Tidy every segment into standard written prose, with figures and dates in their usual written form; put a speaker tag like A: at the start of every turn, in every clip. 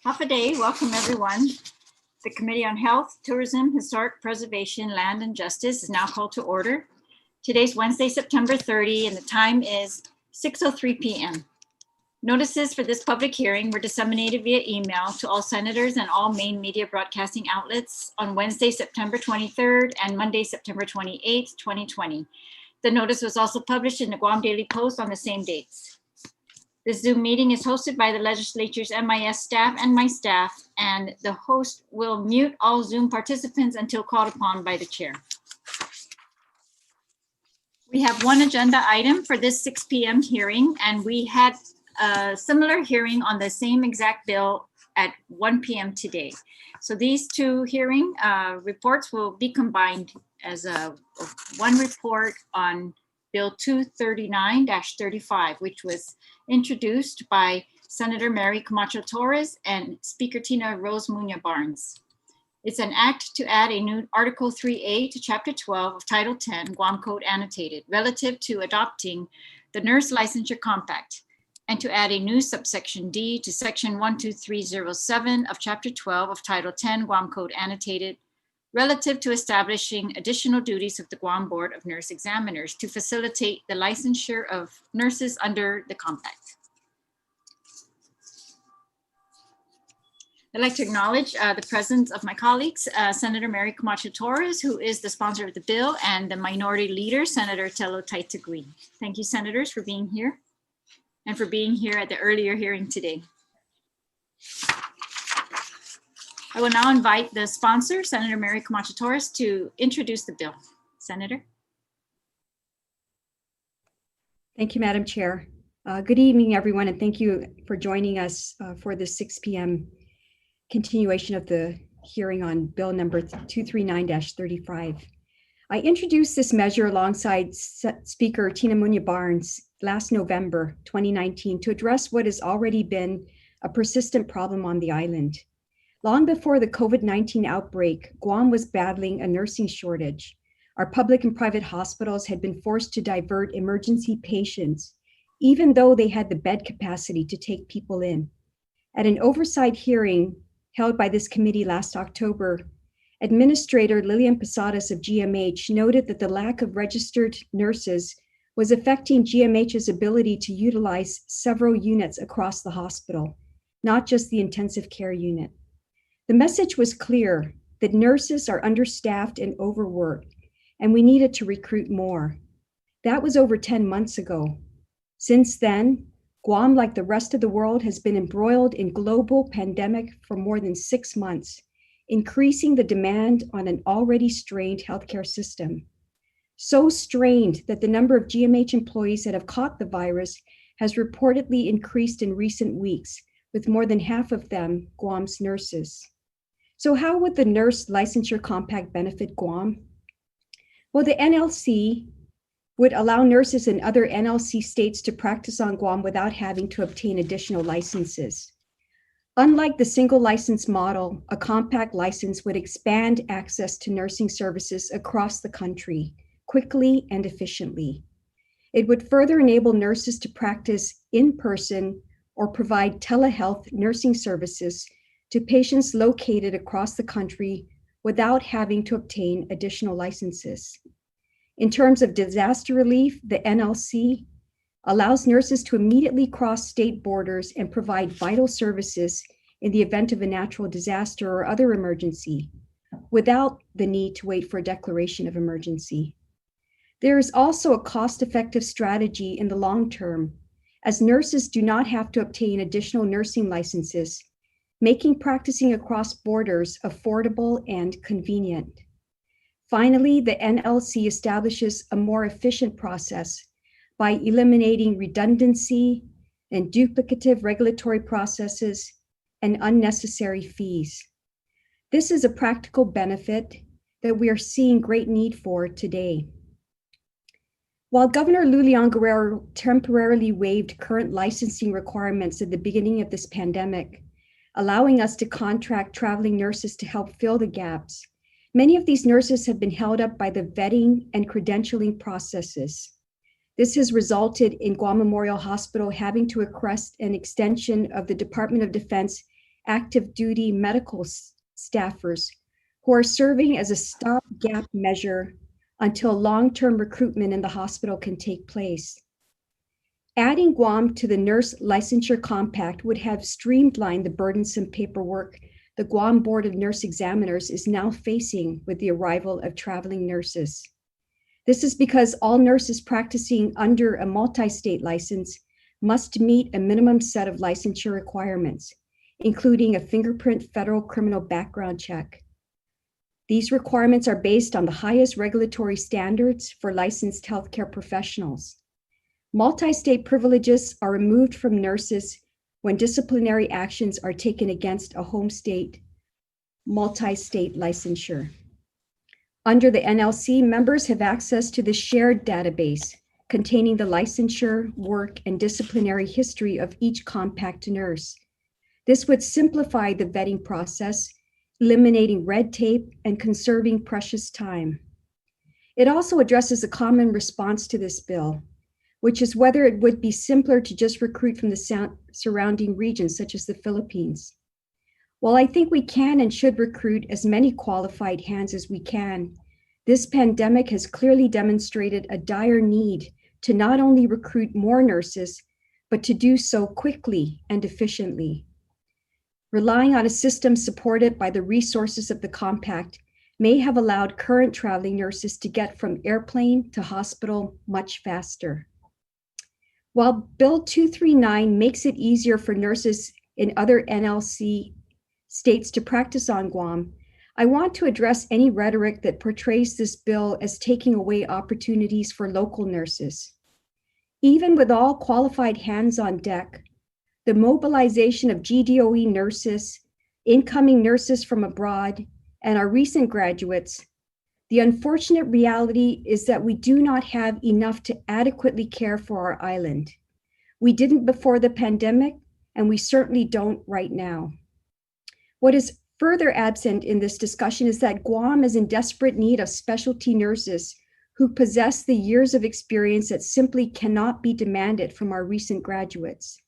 A: Hafa Day, welcome everyone. The Committee on Health, Tourism, Historic Preservation, Land and Justice is now called to order. Today's Wednesday, September 30, and the time is 6:03 p.m. Notices for this public hearing were disseminated via email to all senators and all main media broadcasting outlets on Wednesday, September 23rd and Monday, September 28th, 2020. The notice was also published in the Guam Daily Post on the same dates. This Zoom meeting is hosted by the legislature's MIS staff and my staff, and the host will mute all Zoom participants until called upon by the chair. We have one agenda item for this 6 p.m. hearing, and we had a similar hearing on the same exact bill at 1 p.m. today. So these two hearing reports will be combined as one report on Bill 239-35, which was introduced by Senator Mary Camacho Torres and Speaker Tina Rose Muñoz Barnes. It's an act to add a new Article 3A to Chapter 12 of Title 10, Guam Code Annotated, relative to adopting the Nurse Licensure Compact, and to add a new subsection D to Section 12307 of Chapter 12 of Title 10, Guam Code Annotated, relative to establishing additional duties of the Guam Board of Nurse Examiners to facilitate the licensure of nurses under the compact. I'd like to acknowledge the presence of my colleagues, Senator Mary Camacho Torres, who is the sponsor of the bill, and the minority leader, Senator Terlaje. Thank you, senators, for being here and for being here at the earlier hearing today. I will now invite the sponsor, Senator Mary Camacho Torres, to introduce the bill. Senator.
B: Thank you, Madam Chair. Good evening, everyone, and thank you for joining us for the 6 p.m. continuation of the hearing on Bill number 239-35. I introduced this measure alongside Speaker Tina Muñoz Barnes last November 2019 to address what has already been a persistent problem on the island. Long before the COVID-19 outbreak, Guam was battling a nursing shortage. Our public and private hospitals had been forced to divert emergency patients, even though they had the bed capacity to take people in. At an oversight hearing held by this committee last October, Administrator Lillian Posadas of GMH noted that the lack of registered nurses was affecting GMH's ability to utilize several units across the hospital, not just the intensive care unit. The message was clear that nurses are understaffed and overworked, and we needed to recruit more. That was over 10 months ago. Since then, Guam, like the rest of the world, has been embroiled in global pandemic for more than 6 months, increasing the demand on an already strained healthcare system. So strained that the number of GMH employees that have caught the virus has reportedly increased in recent weeks, with more than half of them Guam's nurses. So how would the Nurse Licensure Compact benefit Guam? Well, the NLC would allow nurses in other NLC states to practice on Guam without having to obtain additional licenses. Unlike the single license model, a compact license would expand access to nursing services across the country quickly and efficiently. It would further enable nurses to practice in person or provide telehealth nursing services to patients located across the country without having to obtain additional licenses. In terms of disaster relief, the NLC allows nurses to immediately cross state borders and provide vital services in the event of a natural disaster or other emergency, without the need to wait for a declaration of emergency. There is also a cost-effective strategy in the long term, as nurses do not have to obtain additional nursing licenses, making practicing across borders affordable and convenient. Finally, the NLC establishes a more efficient process by eliminating redundancy and duplicative regulatory processes and unnecessary fees. This is a practical benefit that we are seeing great need for today. While Governor Lulian Guerrero temporarily waived current licensing requirements at the beginning of this pandemic, allowing us to contract traveling nurses to help fill the gaps, many of these nurses have been held up by the vetting and credentialing processes. This has resulted in Guam Memorial Hospital having to request an extension of the Department of Defense active duty medical staffers who are serving as a stopgap measure until long-term recruitment in the hospital can take place. Adding Guam to the Nurse Licensure Compact would have streamlined the burdensome paperwork the Guam Board of Nurse Examiners is now facing with the arrival of traveling nurses. This is because all nurses practicing under a multi-state license must meet a minimum set of licensure requirements, including a fingerprint federal criminal background check. These requirements are based on the highest regulatory standards for licensed healthcare professionals. Multi-state privileges are removed from nurses when disciplinary actions are taken against a home state multi-state licensure. Under the NLC, members have access to the shared database containing the licensure, work, and disciplinary history of each compact nurse. This would simplify the vetting process, eliminating red tape and conserving precious time. It also addresses a common response to this bill, which is whether it would be simpler to just recruit from the surrounding regions, such as the Philippines. While I think we can and should recruit as many qualified hands as we can, this pandemic has clearly demonstrated a dire need to not only recruit more nurses, but to do so quickly and efficiently. Relying on a system supported by the resources of the compact may have allowed current traveling nurses to get from airplane to hospital much faster. While Bill 239 makes it easier for nurses in other NLC states to practice on Guam, I want to address any rhetoric that portrays this bill as taking away opportunities for local nurses. Even with all qualified hands on deck, the mobilization of GDOE nurses, incoming nurses from abroad, and our recent graduates, the unfortunate reality is that we do not have enough to adequately care for our island. We didn't before the pandemic, and we certainly don't right now. What is further absent in this discussion is that Guam is in desperate need of specialty nurses who possess the years of experience that simply cannot be demanded from our recent graduates.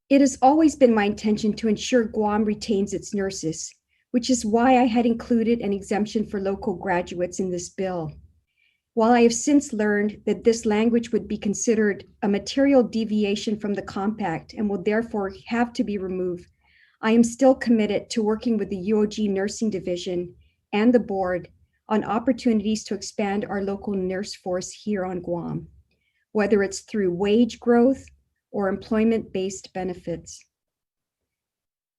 B: It has always been my intention to ensure Guam retains its nurses, which is why I had included an exemption for local graduates in this bill. While I have since learned that this language would be considered a material deviation from the compact and will therefore have to be removed, I am still committed to working with the UOG Nursing Division and the board on opportunities to expand our local nurse force here on Guam, whether it's through wage growth or employment-based benefits.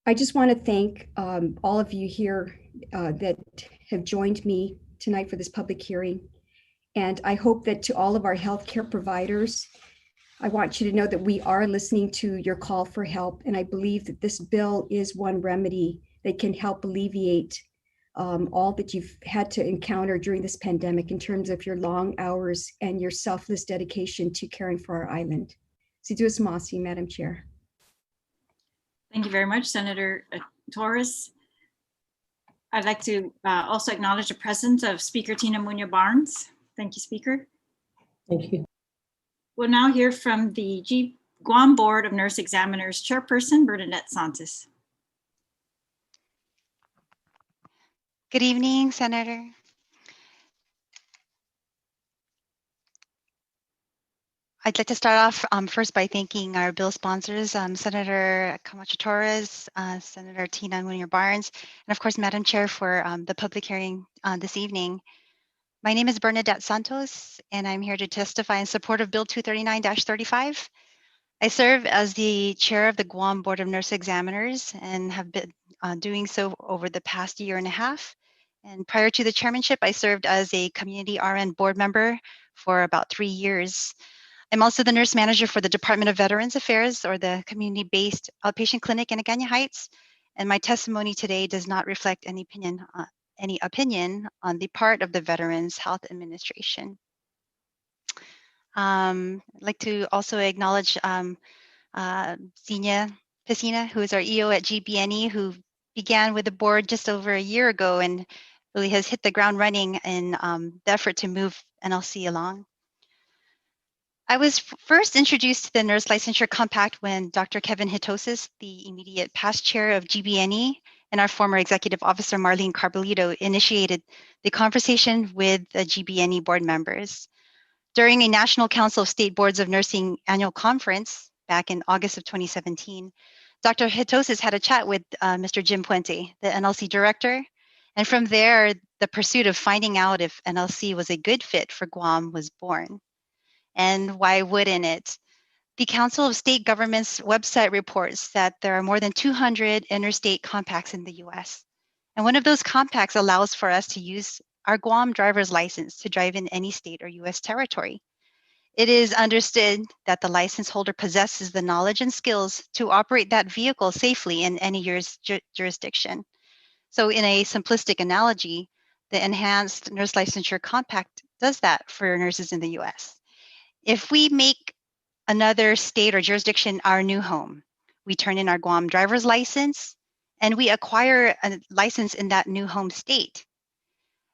B: I just want to thank all of you here that have joined me tonight for this public hearing. And I hope that to all of our healthcare providers, I want you to know that we are listening to your call for help. And I believe that this bill is one remedy that can help alleviate all that you've had to encounter during this pandemic in terms of your long hours and your selfless dedication to caring for our island. Siduos Masi, Madam Chair.
A: Thank you very much, Senator Torres. I'd like to also acknowledge the presence of Speaker Tina Muñoz-Barnes. Thank you, Speaker.
C: Thank you.
A: We'll now hear from the Guam Board of Nurse Examiners Chairperson, Bernadette Santos.
D: Good evening, Senator. I'd like to start off first by thanking our bill sponsors, Senator Camacho Torres, Senator Tina Muñoz-Barnes, and of course, Madam Chair for the public hearing this evening. My name is Bernadette Santos, and I'm here to testify in support of Bill 239-35. I serve as the chair of the Guam Board of Nurse Examiners and have been doing so over the past year and a half. And prior to the chairmanship, I served as a community RN board member for about 3 years. I'm also the nurse manager for the Department of Veterans Affairs, or the community-based outpatient clinic in Agana Heights. And my testimony today does not reflect any opinion on the part of the Veterans Health Administration. I'd like to also acknowledge Zenia Piscina, who is our EO at GBNE, who began with the board just over a year ago and really has hit the ground running in the effort to move NLC along. I was first introduced to the Nurse Licensure Compact when Dr. Kevin Hitosis, the immediate past chair of GBNE, and our former executive officer, Marlene Carbolito, initiated the conversation with the GBNE board members. During a National Council of State Boards of Nursing annual conference back in August of 2017, Dr. Hitosis had a chat with Mr. Jim Puente, the NLC director, and from there, the pursuit of finding out if NLC was a good fit for Guam was born. And why wouldn't it? The Council of State Governments website reports that there are more than 200 interstate compacts in the US. And one of those compacts allows for us to use our Guam driver's license to drive in any state or US territory. It is understood that the license holder possesses the knowledge and skills to operate that vehicle safely in any jurisdiction. So in a simplistic analogy, the Enhanced Nurse Licensure Compact does that for nurses in the US. If we make another state or jurisdiction our new home, we turn in our Guam driver's license and we acquire a license in that new home state.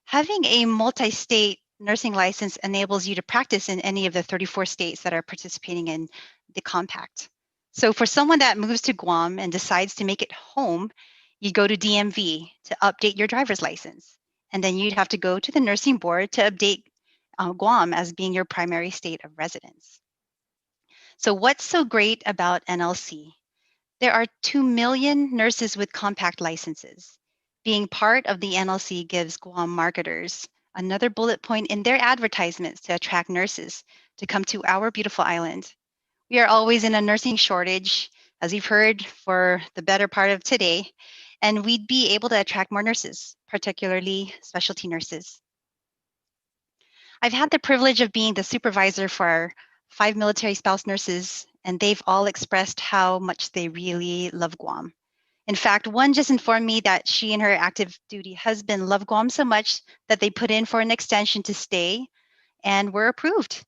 D: Having a multi-state nursing license enables you to practice in any of the 34 states that are participating in the compact. So for someone that moves to Guam and decides to make it home, you go to DMV to update your driver's license. And then you'd have to go to the nursing board to update Guam as being your primary state of residence. So what's so great about NLC? There are 2 million nurses with compact licenses. Being part of the NLC gives Guam marketers another bullet point in their advertisements to attract nurses to come to our beautiful island. We are always in a nursing shortage, as you've heard for the better part of today, and we'd be able to attract more nurses, particularly specialty nurses. I've had the privilege of being the supervisor for our 5 military spouse nurses, and they've all expressed how much they really love Guam. In fact, one just informed me that she and her active duty husband love Guam so much that they put in for an extension to stay and were approved.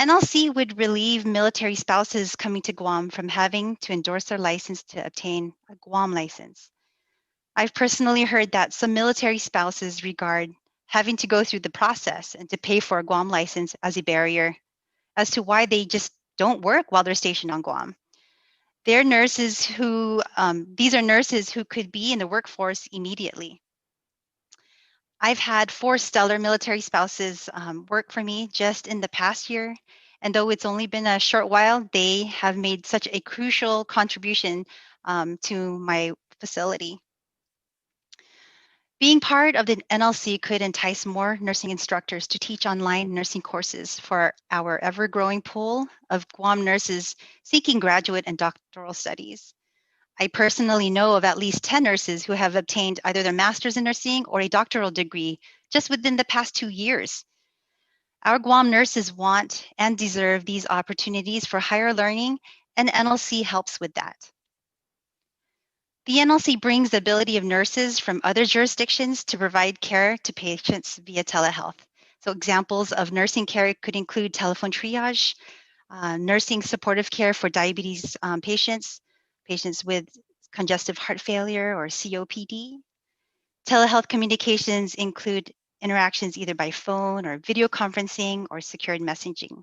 D: NLC would relieve military spouses coming to Guam from having to endorse their license to obtain a Guam license. I've personally heard that some military spouses regard having to go through the process and to pay for a Guam license as a barrier as to why they just don't work while they're stationed on Guam. They're nurses who, these are nurses who could be in the workforce immediately. I've had 4 stellar military spouses work for me just in the past year. And though it's only been a short while, they have made such a crucial contribution to my facility. Being part of the NLC could entice more nursing instructors to teach online nursing courses for our ever-growing pool of Guam nurses seeking graduate and doctoral studies. I personally know of at least 10 nurses who have obtained either their master's in nursing or a doctoral degree just within the past 2 years. Our Guam nurses want and deserve these opportunities for higher learning, and NLC helps with that. The NLC brings the ability of nurses from other jurisdictions to provide care to patients via telehealth. So examples of nursing care could include telephone triage, nursing supportive care for diabetes patients, patients with congestive heart failure or COPD. Telehealth communications include interactions either by phone or video conferencing or secured messaging.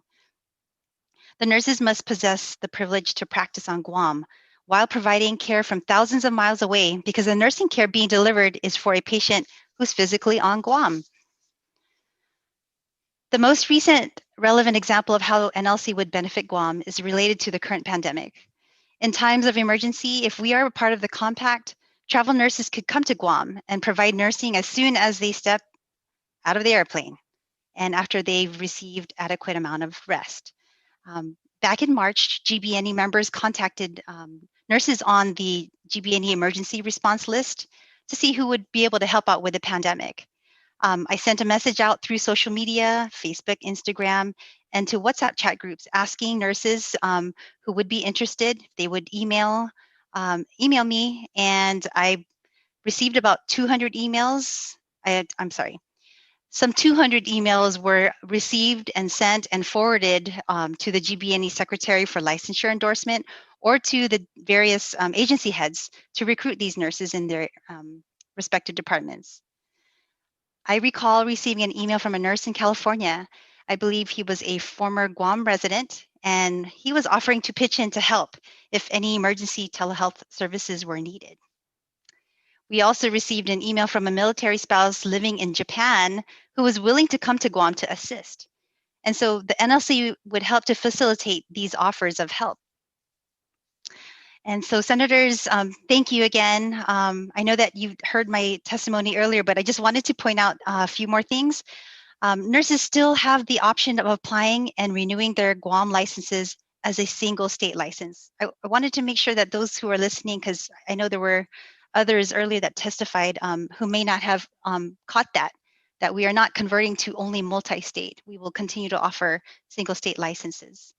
D: The nurses must possess the privilege to practice on Guam while providing care from thousands of miles away because the nursing care being delivered is for a patient who's physically on Guam. The most recent relevant example of how NLC would benefit Guam is related to the current pandemic. In times of emergency, if we are a part of the compact, travel nurses could come to Guam and provide nursing as soon as they step out of the airplane and after they've received adequate amount of rest. Back in March, GBNE members contacted nurses on the GBNE emergency response list to see who would be able to help out with the pandemic. I sent a message out through social media, Facebook, Instagram, and to WhatsApp chat groups asking nurses who would be interested. They would email me, and I received about 200 emails. Some 200 emails were received and sent and forwarded to the GBNE Secretary for Licensure Endorsement or to the various agency heads to recruit these nurses in their respective departments. I recall receiving an email from a nurse in California I believe he was a former Guam resident, and he was offering to pitch in to help if any emergency telehealth services were needed. We also received an email from a military spouse living in Japan who was willing to come to Guam to assist. And so the NLC would help to facilitate these offers of help. And so senators, thank you again. I know that you heard my testimony earlier, but I just wanted to point out a few more things. Nurses still have the option of applying and renewing their Guam licenses as a single state license. I wanted to make sure that those who are listening, because I know there were others earlier that testified who may not have caught that we are not converting to only multi-state. We will continue to offer single state licenses.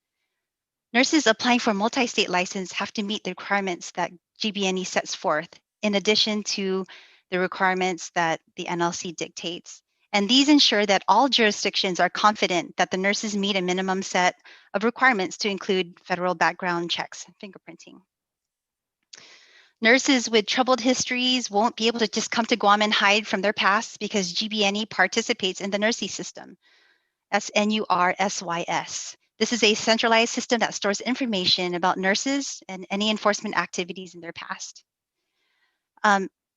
D: Nurses applying for multi-state license have to meet the requirements that GBNE sets forth, in addition to the requirements that the NLC dictates. And these ensure that all jurisdictions are confident that the nurses meet a minimum set of requirements to include federal background checks and fingerprinting. Nurses with troubled histories won't be able to just come to Guam and hide from their past because GBNE participates in the nursing system, SNURSYS. This is a centralized system that stores information about nurses and any enforcement activities in their past.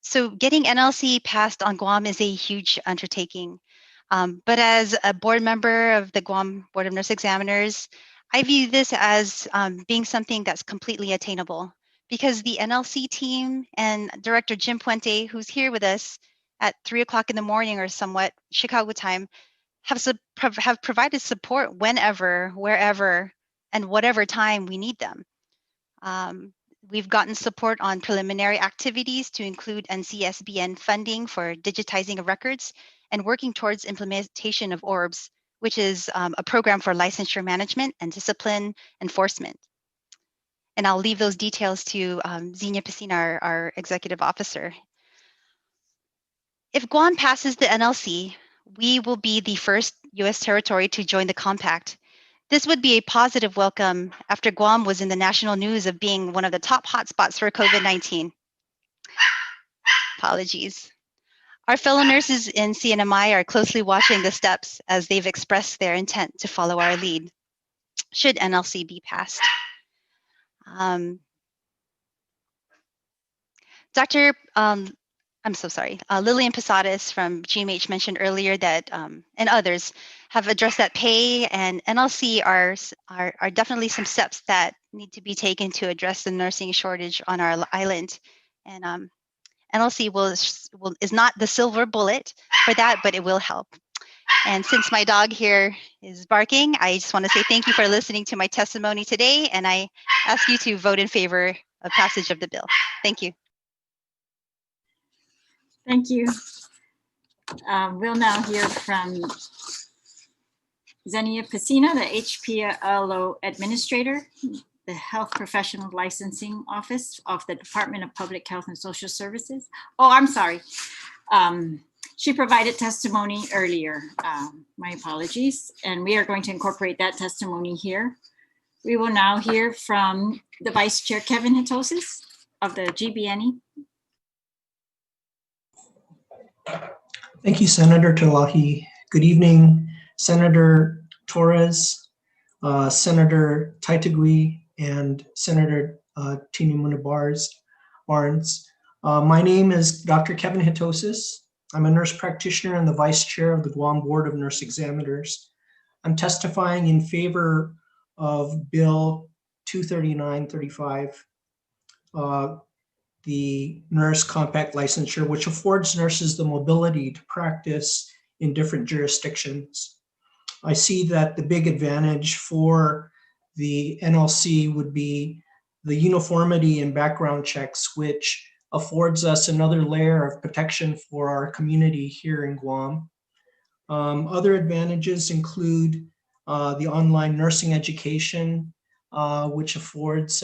D: So getting NLC passed on Guam is a huge undertaking. But as a board member of the Guam Board of Nurse Examiners, I view this as being something that's completely attainable because the NLC team and Director Jim Puente, who's here with us at 3 o'clock in the morning or somewhat Chicago time, have provided support whenever, wherever, and whatever time we need them. We've gotten support on preliminary activities to include NCSBN funding for digitizing of records and working towards implementation of ORBS, which is a program for licensure management and discipline enforcement. And I'll leave those details to Xenia Piscina, our executive officer. If Guam passes the NLC, we will be the first U.S. territory to join the compact. This would be a positive welcome after Guam was in the national news of being one of the top hotspots for COVID-19. Apologies. Our fellow nurses in CNMI are closely watching the steps as they've expressed their intent to follow our lead, should NLC be passed. I'm so sorry. Lillian Posadas from GMH mentioned earlier that, and others have addressed that pay and NLC are definitely some steps that need to be taken to address the nursing shortage on our island. And NLC is not the silver bullet for that, but it will help. And since my dog here is barking, I just want to say thank you for listening to my testimony today, and I ask you to vote in favor of passage of the bill. Thank you.
A: Thank you. We'll now hear from Xenia Piscina, the HPLO Administrator, the Health Professional Licensing Office of the Department of Public Health and Social Services. Oh, I'm sorry. She provided testimony earlier. My apologies. And we are going to incorporate that testimony here. We will now hear from the Vice Chair, Kevin Hatosis of the GBNE.
C: Thank you, Senator Terlaje. Good evening, Senator Therese, Senator Taitegui, and Senator Tinamuna Barnes. My name is Dr. Kevin Hatosis. I'm a nurse practitioner and the Vice Chair of the Guam Board of Nurse Examiners. I'm testifying in favor of Bill 23935, the nurse compact licensure, which affords nurses the mobility to practice in different jurisdictions. I see that the big advantage for the NLC would be the uniformity in background checks, which affords us another layer of protection for our community here in Guam. Other advantages include the online nursing education, which affords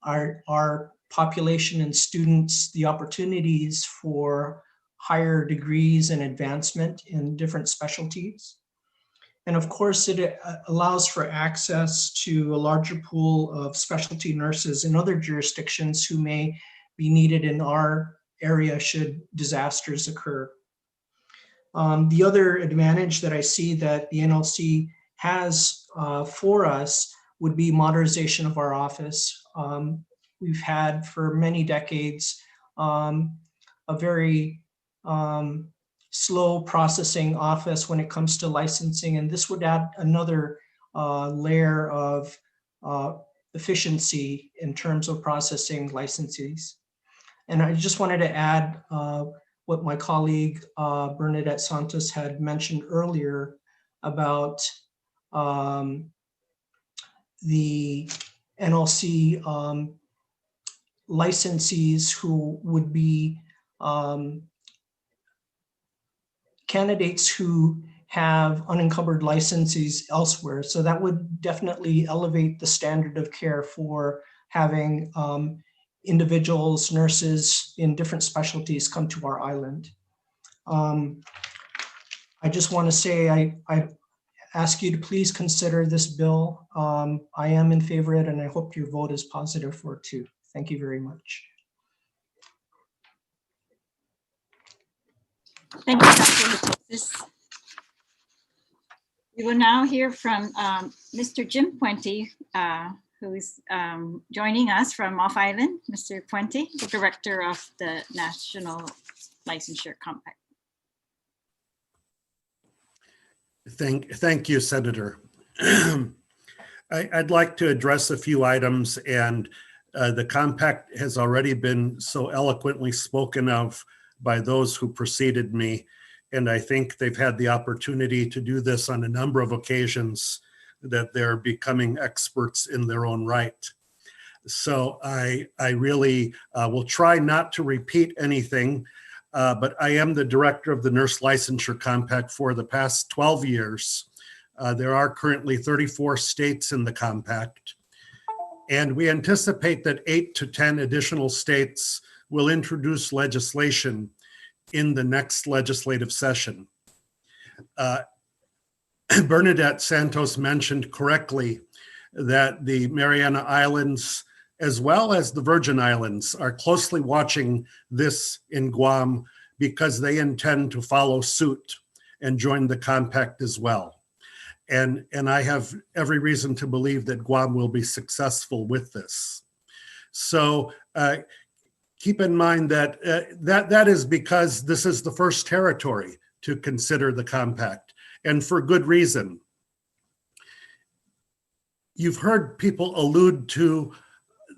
C: our population and students the opportunities for higher degrees and advancement in different specialties. And of course, it allows for access to a larger pool of specialty nurses in other jurisdictions who may be needed in our area should disasters occur. The other advantage that I see that the NLC has for us would be modernization of our office. We've had for many decades a very slow processing office when it comes to licensing, and this would add another layer of efficiency in terms of processing licensees. And I just wanted to add what my colleague Bernadette Santos had mentioned earlier about the NLC licensees who would be candidates who have unencumbered licenses elsewhere. So that would definitely elevate the standard of care for having individuals, nurses in different specialties come to our island. I just want to say I ask you to please consider this bill. I am in favor of it, and I hope your vote is positive for it too. Thank you very much.
A: Thank you, Dr. Hatosis. We will now hear from Mr. Jim Puente, who is joining us from off island. Mr. Puente, the director of the National Licensure Compact.
E: Thank you, Senator. I'd like to address a few items, and the compact has already been so eloquently spoken of by those who preceded me, and I think they've had the opportunity to do this on a number of occasions that they're becoming experts in their own right. So I really will try not to repeat anything, but I am the director of the Nurse Licensure Compact for the past 12 years. There are currently 34 states in the compact, and we anticipate that 8 to 10 additional states will introduce legislation in the next legislative session. Bernadette Santos mentioned correctly that the Mariana Islands, as well as the Virgin Islands, are closely watching this in Guam because they intend to follow suit and join the compact as well. And I have every reason to believe that Guam will be successful with this. So keep in mind that that is because this is the first territory to consider the compact, and for good reason. You've heard people allude to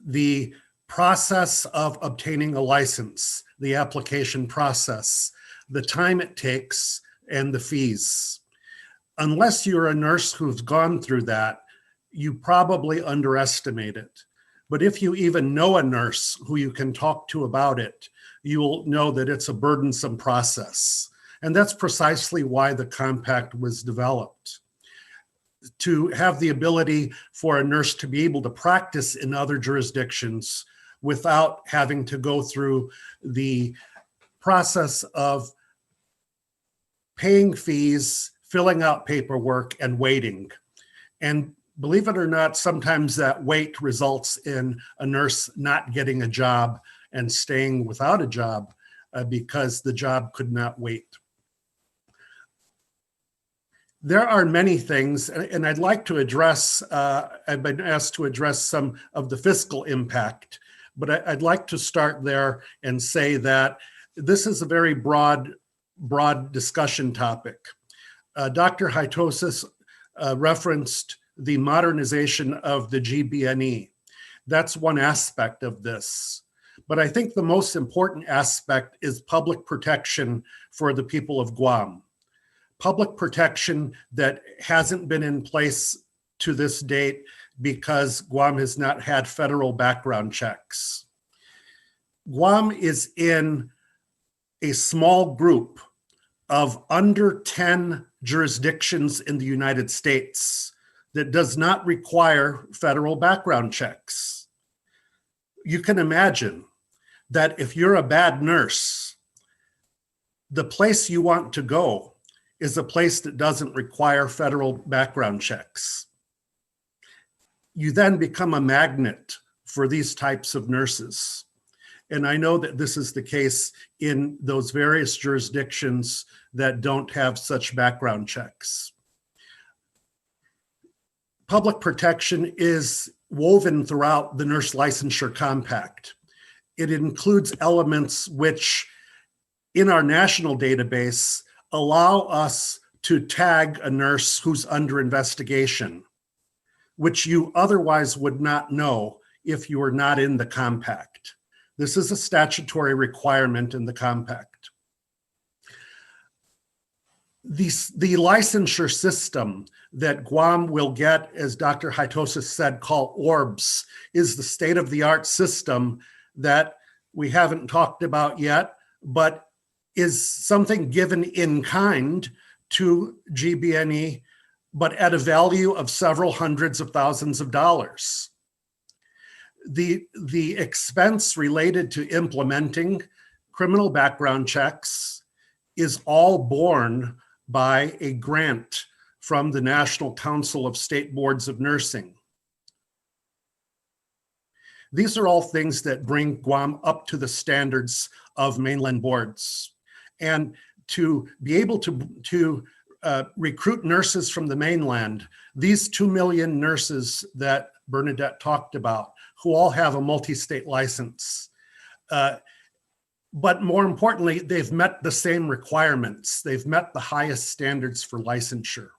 E: the process of obtaining a license, the application process, the time it takes, and the fees. Unless you're a nurse who's gone through that, you probably underestimate it. But if you even know a nurse who you can talk to about it, you'll know that it's a burdensome process. And that's precisely why the compact was developed, to have the ability for a nurse to be able to practice in other jurisdictions without having to go through the process of paying fees, filling out paperwork, and waiting. And believe it or not, sometimes that wait results in a nurse not getting a job and staying without a job because the job could not wait. There are many things, and I'd like to address, I've been asked to address some of the fiscal impact, but I'd like to start there and say that this is a very broad discussion topic. Dr. Hatosis referenced the modernization of the GBNE. That's one aspect of this. But I think the most important aspect is public protection for the people of Guam. Public protection that hasn't been in place to this date because Guam has not had federal background checks. Guam is in a small group of under 10 jurisdictions in the United States that does not require federal background checks. You can imagine that if you're a bad nurse, the place you want to go is a place that doesn't require federal background checks. You then become a magnet for these types of nurses. And I know that this is the case in those various jurisdictions that don't have such background checks. Public protection is woven throughout the Nurse Licensure Compact. It includes elements which, in our national database, allow us to tag a nurse who's under investigation, which you otherwise would not know if you were not in the compact. This is a statutory requirement in the compact. The licensure system that Guam will get, as Dr. Haitosis said, called ORBS, is the state-of-the-art system that we haven't talked about yet, but is something given in kind to GBNE, but at a value of several hundreds of thousands of dollars. The expense related to implementing criminal background checks is all borne by a grant from the National Council of State Boards of Nursing. These are all things that bring Guam up to the standards of mainland boards. And to be able to recruit nurses from the mainland, these 2 million nurses that Bernadette talked about, who all have a multi-state license. But more importantly, they've met the same requirements. They've met the highest standards for licensure.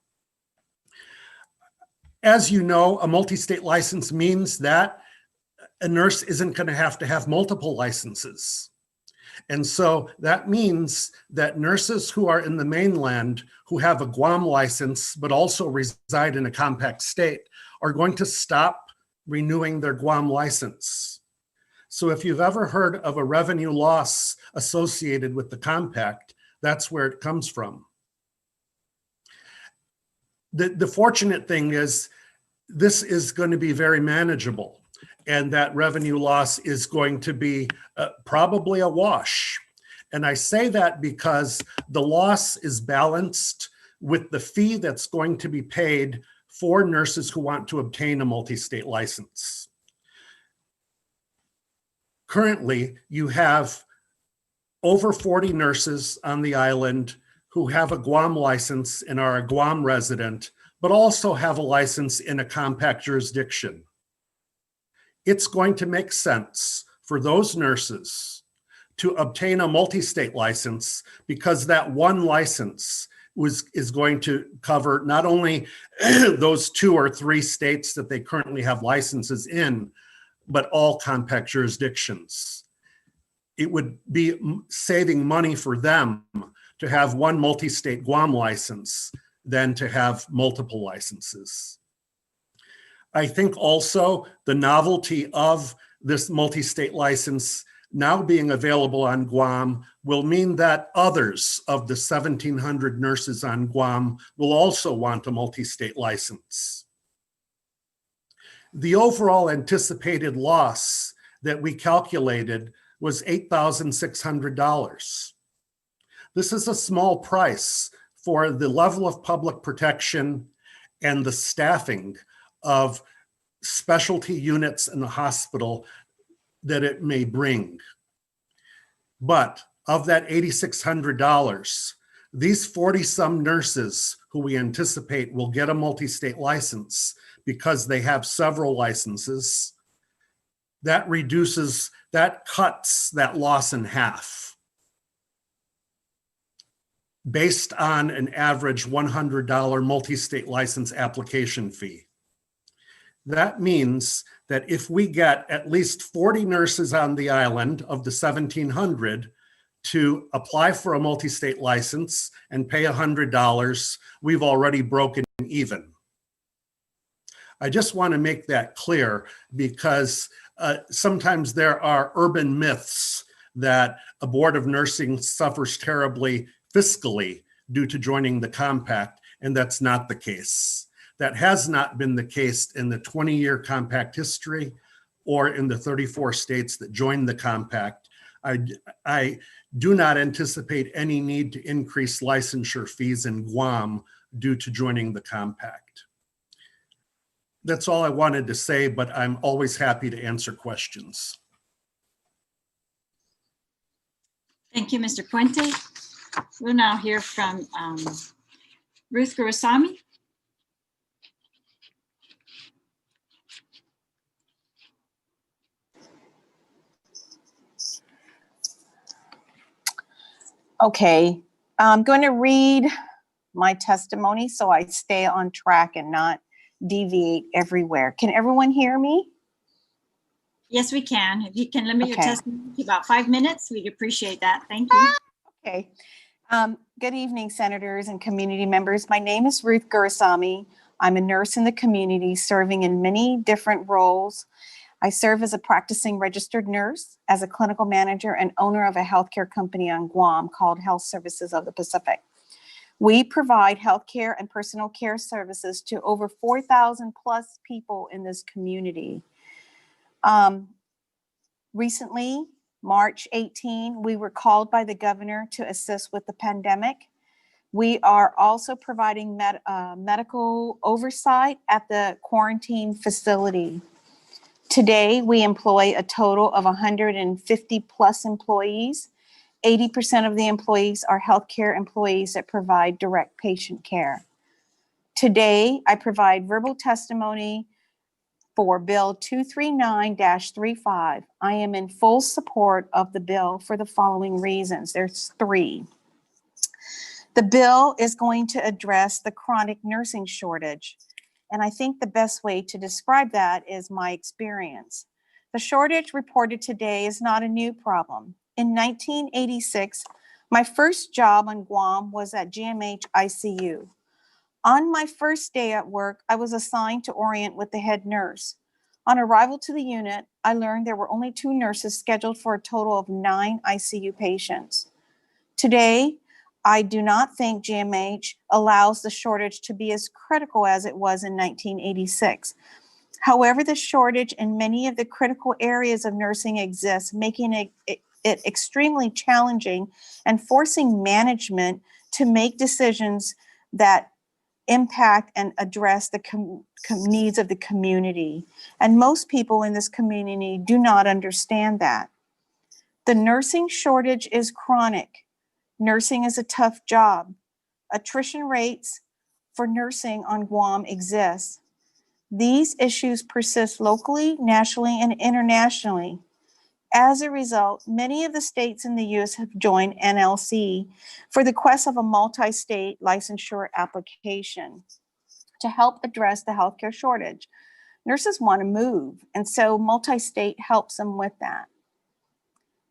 E: As you know, a multi-state license means that a nurse isn't going to have multiple licenses. And so that means that nurses who are in the mainland who have a Guam license but also reside in a compact state are going to stop renewing their Guam license. So if you've ever heard of a revenue loss associated with the compact, that's where it comes from. The fortunate thing is this is going to be very manageable, and that revenue loss is going to be probably a wash. And I say that because the loss is balanced with the fee that's going to be paid for nurses who want to obtain a multi-state license. Currently, you have over 40 nurses on the island who have a Guam license and are a Guam resident, but also have a license in a compact jurisdiction. It's going to make sense for those nurses to obtain a multi-state license, because that one license is going to cover not only those 2 or 3 states that they currently have licenses in, but all compact jurisdictions. It would be saving money for them to have one multi-state Guam license than to have multiple licenses. I think also the novelty of this multi-state license now being available on Guam will mean that others of the 1,700 nurses on Guam will also want a multi-state license. The overall anticipated loss that we calculated was $8,600. This is a small price for the level of public protection and the staffing of specialty units in the hospital that it may bring. But of that $8,600, these 40-some nurses who we anticipate will get a multi-state license because they have several licenses, that cuts that loss in half based on an average $100 multi-state license application fee. That means that if we get at least 40 nurses on the island of the 1,700 to apply for a multi-state license and pay $100, we've already broken even. I just want to make that clear, because sometimes there are urban myths that a board of nursing suffers terribly fiscally due to joining the compact, and that's not the case. That has not been the case in the 20-year compact history or in the 34 states that joined the compact. I do not anticipate any need to increase licensure fees in Guam due to joining the compact. That's all I wanted to say, but I'm always happy to answer questions.
A: Thank you, Mr. Puente. We'll now hear from Ruth Gurusamy.
F: Okay, I'm going to read my testimony so I stay on track and not deviate everywhere. Can everyone hear me?
A: Yes, we can. If you can limit your
F: Okay.
A: testimony to about 5 minutes, we'd appreciate that. Thank you.
F: Okay. Good evening, senators and community members. My name is Ruth Gurusamy. I'm a nurse in the community serving in many different roles. I serve as a practicing registered nurse, as a clinical manager, and owner of a healthcare company on Guam called Health Services of the Pacific. We provide healthcare and personal care services to over 4,000 plus people in this community. Recently, March 18, we were called by the governor to assist with the pandemic. We are also providing medical oversight at the quarantine facility. Today, we employ a total of 150 plus employees. 80% of the employees are healthcare employees that provide direct patient care. Today, I provide verbal testimony for Bill 239-35. I am in full support of the bill for the following reasons. There's 3. The bill is going to address the chronic nursing shortage. And I think the best way to describe that is my experience. The shortage reported today is not a new problem. In 1986, my first job on Guam was at GMH ICU. On my first day at work, I was assigned to orient with the head nurse. On arrival to the unit, I learned there were only 2 nurses scheduled for a total of 9 ICU patients. Today, I do not think GMH allows the shortage to be as critical as it was in 1986. However, the shortage in many of the critical areas of nursing exists, making it extremely challenging and forcing management to make decisions that impact and address the needs of the community. And most people in this community do not understand that. The nursing shortage is chronic. Nursing is a tough job. Attrition rates for nursing on Guam exist. These issues persist locally, nationally, and internationally. As a result, many of the states in the U.S. have joined NLC for the quest of a multi-state licensure application to help address the healthcare shortage. Nurses want to move, and so multi-state helps them with that.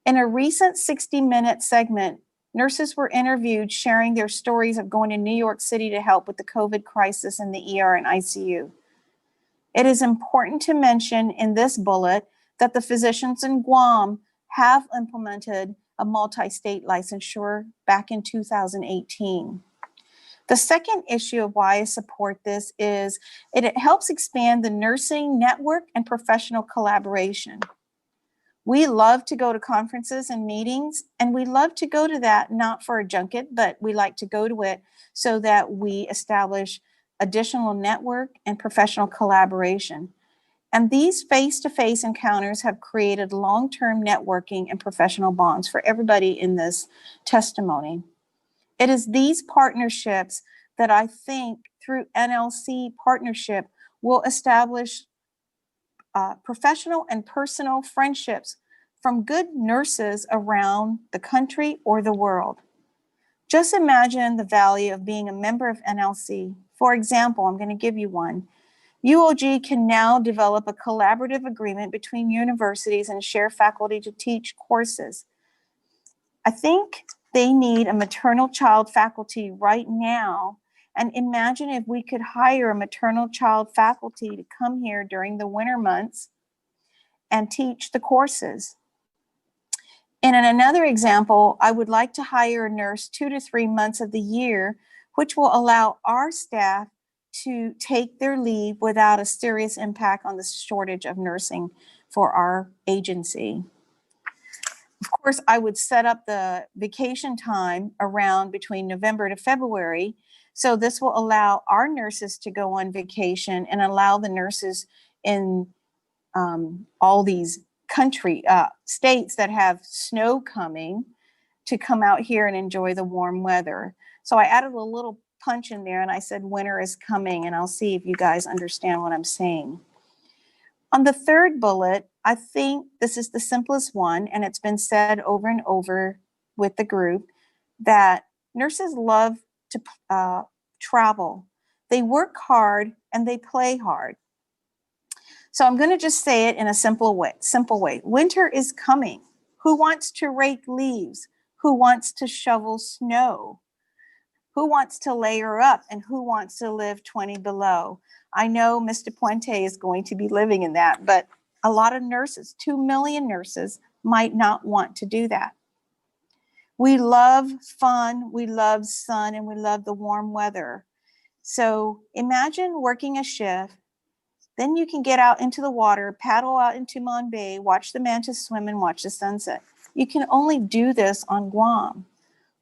F: In a recent 60-minute segment, nurses were interviewed sharing their stories of going to New York City to help with the COVID crisis in the ER and ICU. It is important to mention in this bullet that the physicians in Guam have implemented a multi-state licensure back in 2018. The second issue of why I support this is it helps expand the nursing network and professional collaboration. We love to go to conferences and meetings, and we love to go to that not for a junket, but we like to go to it so that we establish additional network and professional collaboration. And these face-to-face encounters have created long-term networking and professional bonds for everybody in this testimony. It is these partnerships that I think through NLC partnership will establish professional and personal friendships from good nurses around the country or the world. Just imagine the value of being a member of NLC. For example, I'm going to give you one. UOG can now develop a collaborative agreement between universities and share faculty to teach courses. I think they need a maternal child faculty right now. And imagine if we could hire a maternal child faculty to come here during the winter months and teach the courses. And in another example, I would like to hire a nurse 2 to 3 months of the year, which will allow our staff to take their leave without a serious impact on the shortage of nursing for our agency. Of course, I would set up the vacation time around between November to February. So this will allow our nurses to go on vacation and allow the nurses in all these states that have snow coming to come out here and enjoy the warm weather. So I added a little punch in there and I said, winter is coming, and I'll see if you guys understand what I'm saying. On the third bullet, I think this is the simplest one, and it's been said over and over with the group, that nurses love to travel. They work hard and they play hard. So I'm going to just say it in a simple way. Winter is coming. Who wants to rake leaves? Who wants to shovel snow? Who wants to layer up, and who wants to live 20 below? I know Mr. Puente is going to be living in that, but a lot of nurses, 2 million nurses, might not want to do that. We love fun, we love sun, and we love the warm weather. So imagine working a shift, then you can get out into the water, paddle out into Mon Bay, watch the mantis swim, and watch the sunset. You can only do this on Guam.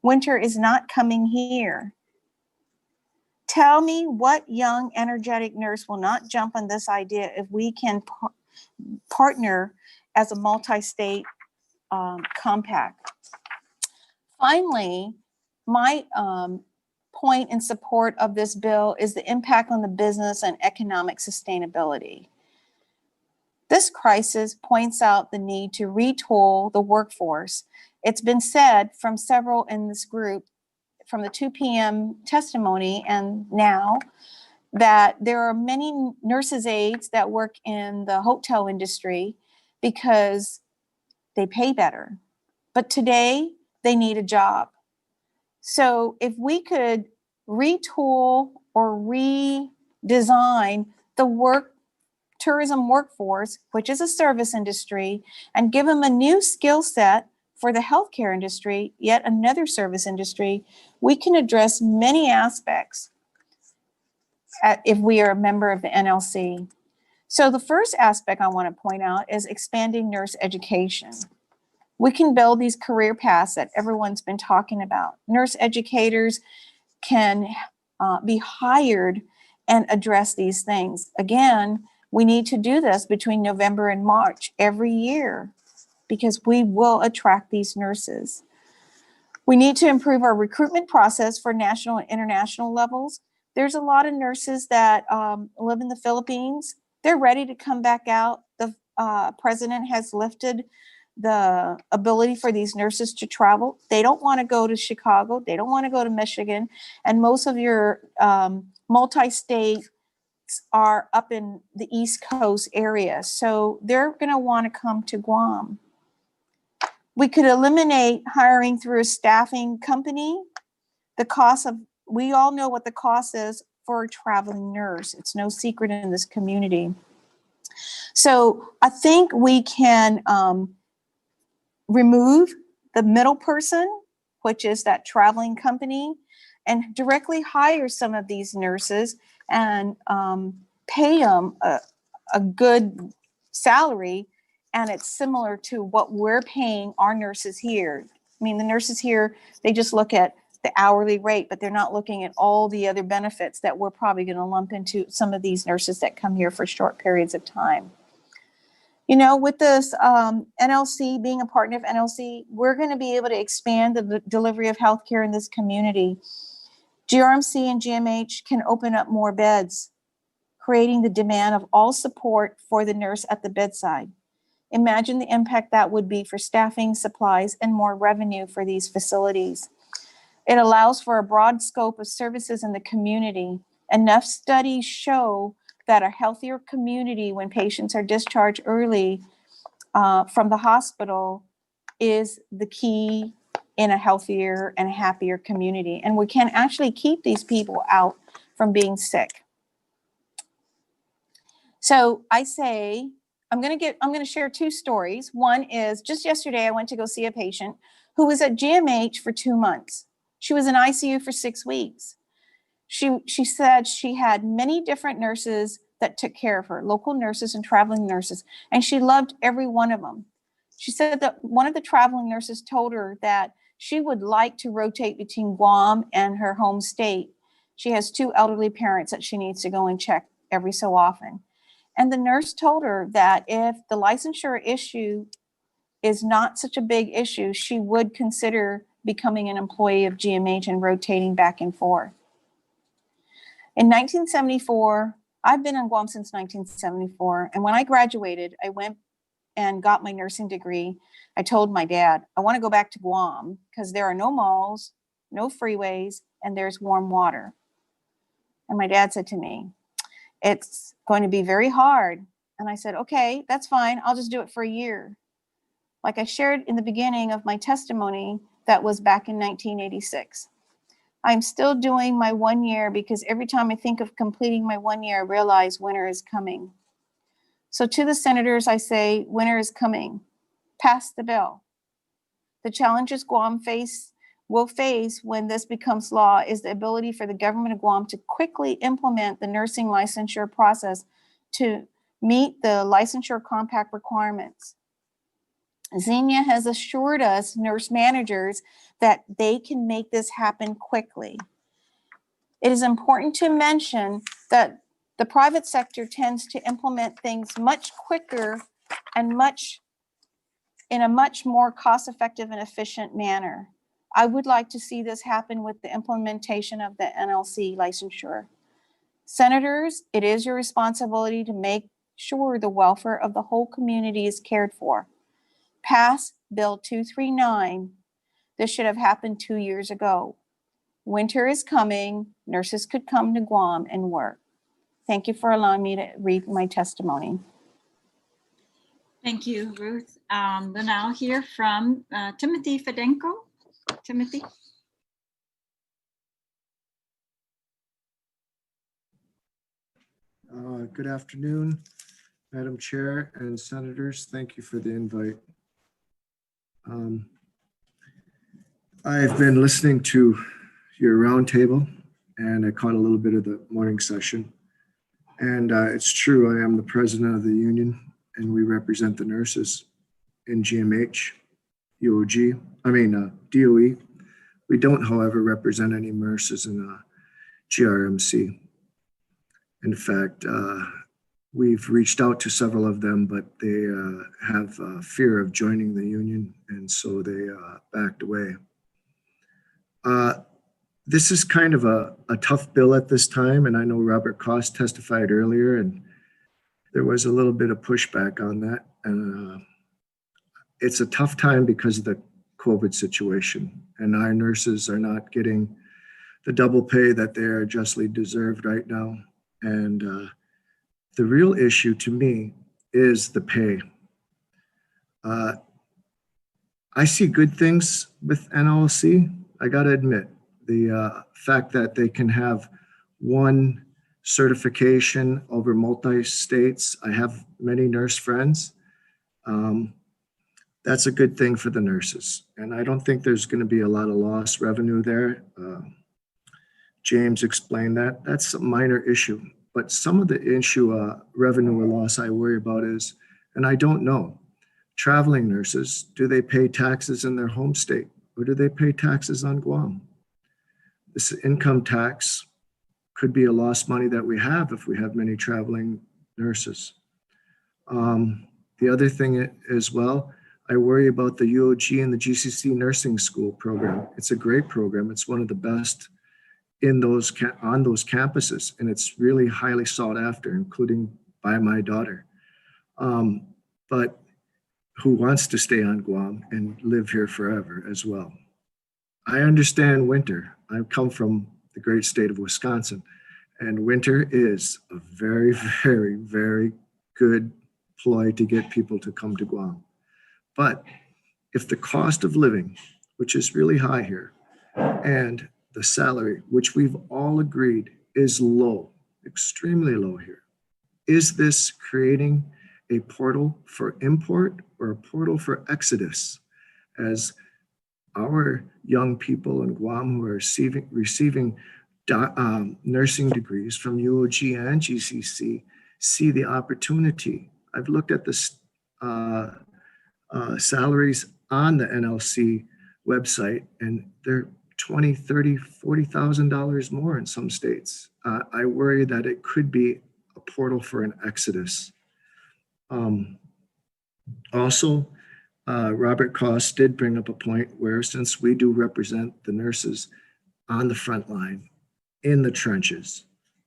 F: Winter is not coming here. Tell me what young, energetic nurse will not jump on this idea if we can partner as a multi-state compact. Finally, my point in support of this bill is the impact on the business and economic sustainability. This crisis points out the need to retool the workforce. It's been said from several in this group, from the 2 p.m. testimony and now, that there are many nurses' aides that work in the hotel industry because they pay better. But today, they need a job. So if we could retool or redesign the tourism workforce, which is a service industry, and give them a new skill set for the healthcare industry, yet another service industry, we can address many aspects if we are a member of the NLC. So the first aspect I want to point out is expanding nurse education. We can build these career paths that everyone's been talking about. Nurse educators can be hired and address these things. Again, we need to do this between November and March every year because we will attract these nurses. We need to improve our recruitment process for national and international levels. There's a lot of nurses that live in the Philippines. They're ready to come back out. The president has lifted the ability for these nurses to travel. They don't want to go to Chicago. They don't want to go to Michigan. And most of your multi-state are up in the East Coast area. So they're going to want to come to Guam. We could eliminate hiring through a staffing company. The cost of, we all know what the cost is for a traveling nurse. It's no secret in this community. So I think we can remove the middle person, which is that traveling company, and directly hire some of these nurses and pay them a good salary. And it's similar to what we're paying our nurses here. I mean, the nurses here, they just look at the hourly rate, but they're not looking at all the other benefits that we're probably going to lump into some of these nurses that come here for short periods of time. You know, with this NLC, being a partner of NLC, we're going to be able to expand the delivery of healthcare in this community. GRMC and GMH can open up more beds, creating the demand of all support for the nurse at the bedside. Imagine the impact that would be for staffing, supplies, and more revenue for these facilities. It allows for a broad scope of services in the community. Enough studies show that a healthier community when patients are discharged early from the hospital is the key in a healthier and happier community. And we can actually keep these people out from being sick. So I say, I'm going to share two stories. One is just yesterday, I went to go see a patient who was at GMH for 2 months. She was in ICU for 6 weeks. She said she had many different nurses that took care of her, local nurses and traveling nurses, and she loved every one of them. She said that one of the traveling nurses told her that she would like to rotate between Guam and her home state. She has 2 elderly parents that she needs to go and check every so often. And the nurse told her that if the licensure issue is not such a big issue, she would consider becoming an employee of GMH and rotating back and forth. In 1974, I've been on Guam since 1974. And when I graduated, I went and got my nursing degree. I told my dad, I want to go back to Guam because there are no malls, no freeways, and there's warm water. And my dad said to me, it's going to be very hard. And I said, okay, that's fine. I'll just do it for a year. Like I shared in the beginning of my testimony, that was back in 1986. I'm still doing my 1 year because every time I think of completing my 1 year, I realize winter is coming. So to the senators, I say, winter is coming. Pass the bill. The challenges Guam will face when this becomes law is the ability for the government of Guam to quickly implement the nursing licensure process to meet the licensure compact requirements. Xenia has assured us, nurse managers, that they can make this happen quickly. It is important to mention that the private sector tends to implement things much quicker and in a much more cost-effective and efficient manner. I would like to see this happen with the implementation of the NLC licensure. Senators, it is your responsibility to make sure the welfare of the whole community is cared for. Pass Bill 239. This should have happened 2 years ago. Winter is coming. Nurses could come to Guam and work. Thank you for allowing me to read my testimony.
A: Thank you, Ruth. We'll now hear from Timothy Fedenko. Timothy.
G: Good afternoon, Madam Chair and Senators. Thank you for the invite. I've been listening to your roundtable and I caught a little bit of the morning session. And it's true, I am the president of the union and we represent the nurses in GMH, DOE. We don't, however, represent any nurses in GRMC. In fact, we've reached out to several of them, but they have fear of joining the union, and so they backed away. This is kind of a tough bill at this time, and I know Robert Cost testified earlier, and there was a little bit of pushback on that. And it's a tough time because of the COVID situation, and our nurses are not getting the double pay that they are justly deserved right now. And the real issue to me is the pay. I see good things with NLC. I got to admit, the fact that they can have one certification over multi-states. I have many nurse friends. That's a good thing for the nurses. And I don't think there's going to be a lot of lost revenue there. James explained that. That's a minor issue. But some of the issue, revenue or loss I worry about is, and I don't know, traveling nurses, do they pay taxes in their home state or do they pay taxes on Guam? This income tax could be a lost money that we have if we have many traveling nurses. The other thing as well, I worry about the UOG and the GCC nursing school program. It's a great program. It's one of the best in those on those campuses, and it's really highly sought after, including by my daughter, but who wants to stay on Guam and live here forever as well. I understand winter. I come from the great state of Wisconsin, and winter is a very, very, very good ploy to get people to come to Guam. But if the cost of living, which is really high here, and the salary, which we've all agreed is low, extremely low here, is this creating a portal for import or a portal for exodus as our young people in Guam who are receiving nursing degrees from UOG and GCC see the opportunity? I've looked at the salaries on the NLC website, and they're $20,000, $30,000, $40,000 more in some states. I worry that it could be a portal for an exodus. Also, Robert Koss did bring up a point where, since we do represent the nurses on the front line, in the trenches,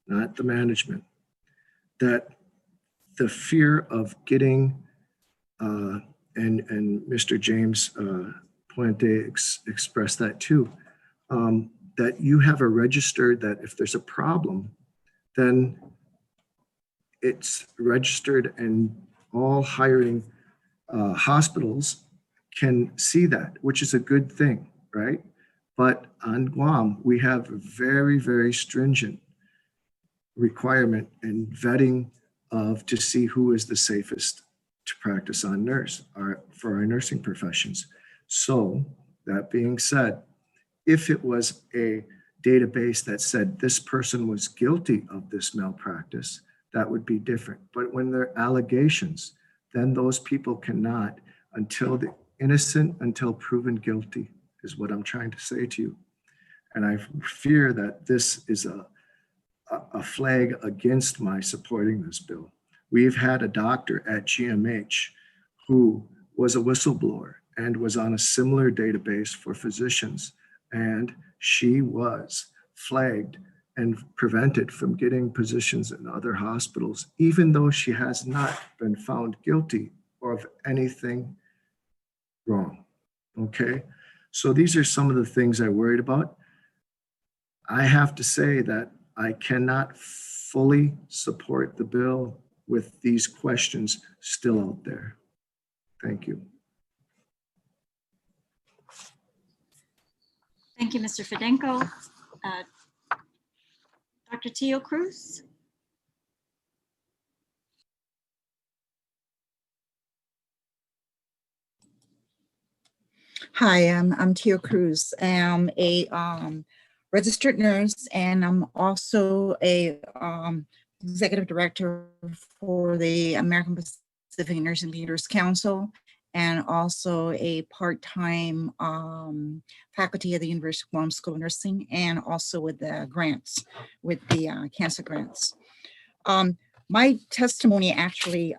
G: not the management, that the fear of getting, and Mr. James Puente expressed that too, that you have a register that if there's a problem, then it's registered, and all hiring hospitals can see that, which is a good thing, right? But on Guam, we have a very, very stringent requirement and vetting of to see who is the safest to practice on for our nursing professions. So that being said, if it was a database that said this person was guilty of this malpractice, that would be different. But when there are allegations, then those people cannot, until the innocent until proven guilty, is what I'm trying to say to you. And I fear that this is a flag against my supporting this bill. We've had a doctor at GMH who was a whistleblower and was on a similar database for physicians, and she was flagged and prevented from getting positions in other hospitals, even though she has not been found guilty of anything wrong. Okay, so these are some of the things I worried about. I have to say that I cannot fully support the bill with these questions still out there. Thank you.
A: Thank you, Mr. Fedenko. Dr. Teo Cruz?
H: Hi, I'm Teo Cruz. I'm a registered nurse, and I'm also a executive director for the American Pacific Nursing Leaders Council, and also a part-time faculty at the University of Guam School of Nursing, and also with the grants, with the cancer grants. My testimony actually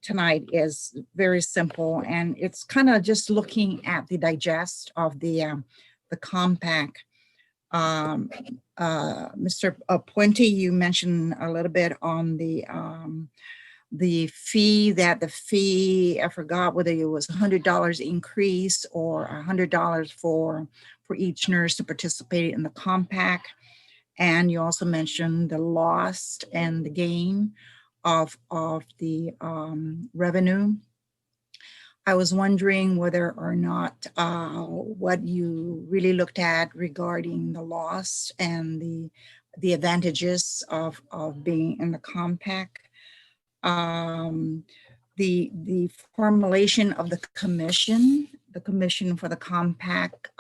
H: tonight is very simple, and it's kind of just looking at the digest of the compact. Mr. Puente, you mentioned a little bit on the fee, I forgot whether it was $100 increase or $100 for each nurse to participate in the compact. And you also mentioned the loss and the gain of the revenue. I was wondering whether or not what you really looked at regarding the loss and the advantages of being in the compact. The formulation of the commission for the compact,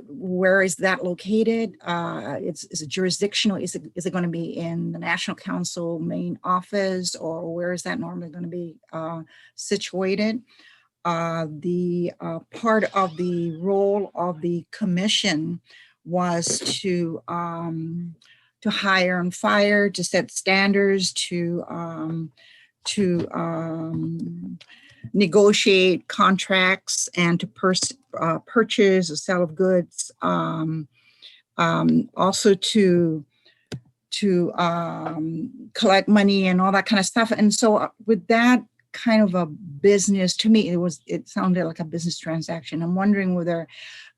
H: where is that located? Is it jurisdictional? Is it going to be in the National Council main office, or where is that normally going to be situated? The part of the role of the commission was to hire and fire, to set standards, to negotiate contracts, and to purchase or sell of goods, also to collect money and all that kind of stuff. And so with that kind of a business, to me, it sounded like a business transaction. I'm wondering whether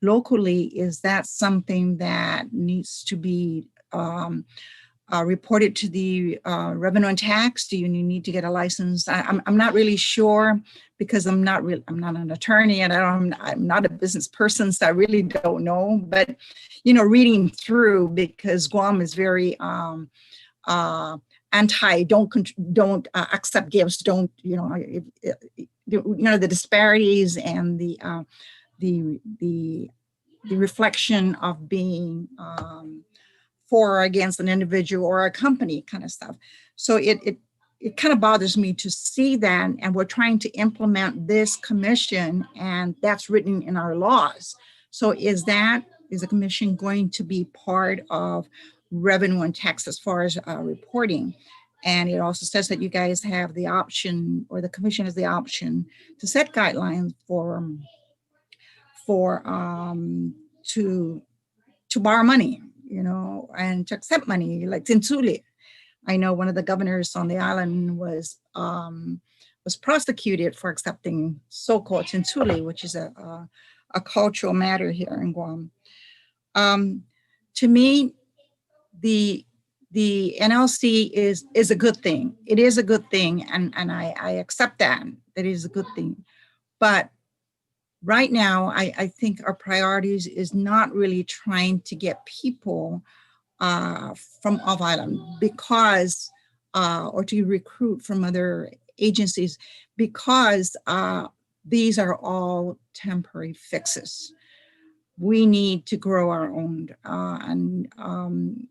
H: locally, is that something that needs to be reported to the revenue and tax? Do you need to get a license? I'm not really sure, because I'm not an attorney, and I'm not a business person, so I really don't know. But reading through, because Guam is very anti, don't accept gifts, don't the disparities and the reflection of being for or against an individual or a company kind of stuff. So it kind of bothers me to see that, and we're trying to implement this commission, and that's written in our laws. So is the commission going to be part of revenue and tax as far as reporting? And it also says that you guys have the option, or the commission has the option to set guidelines to borrow money, and to accept money, like Tintuli. I know one of the governors on the island was prosecuted for accepting so-called Tintuli, which is a cultural matter here in Guam. To me, the NLC is a good thing. It is a good thing, and I accept that it is a good thing. But right now, I think our priorities is not really trying to get people from off island because, or to recruit from other agencies, because these are all temporary fixes. We need to grow our own.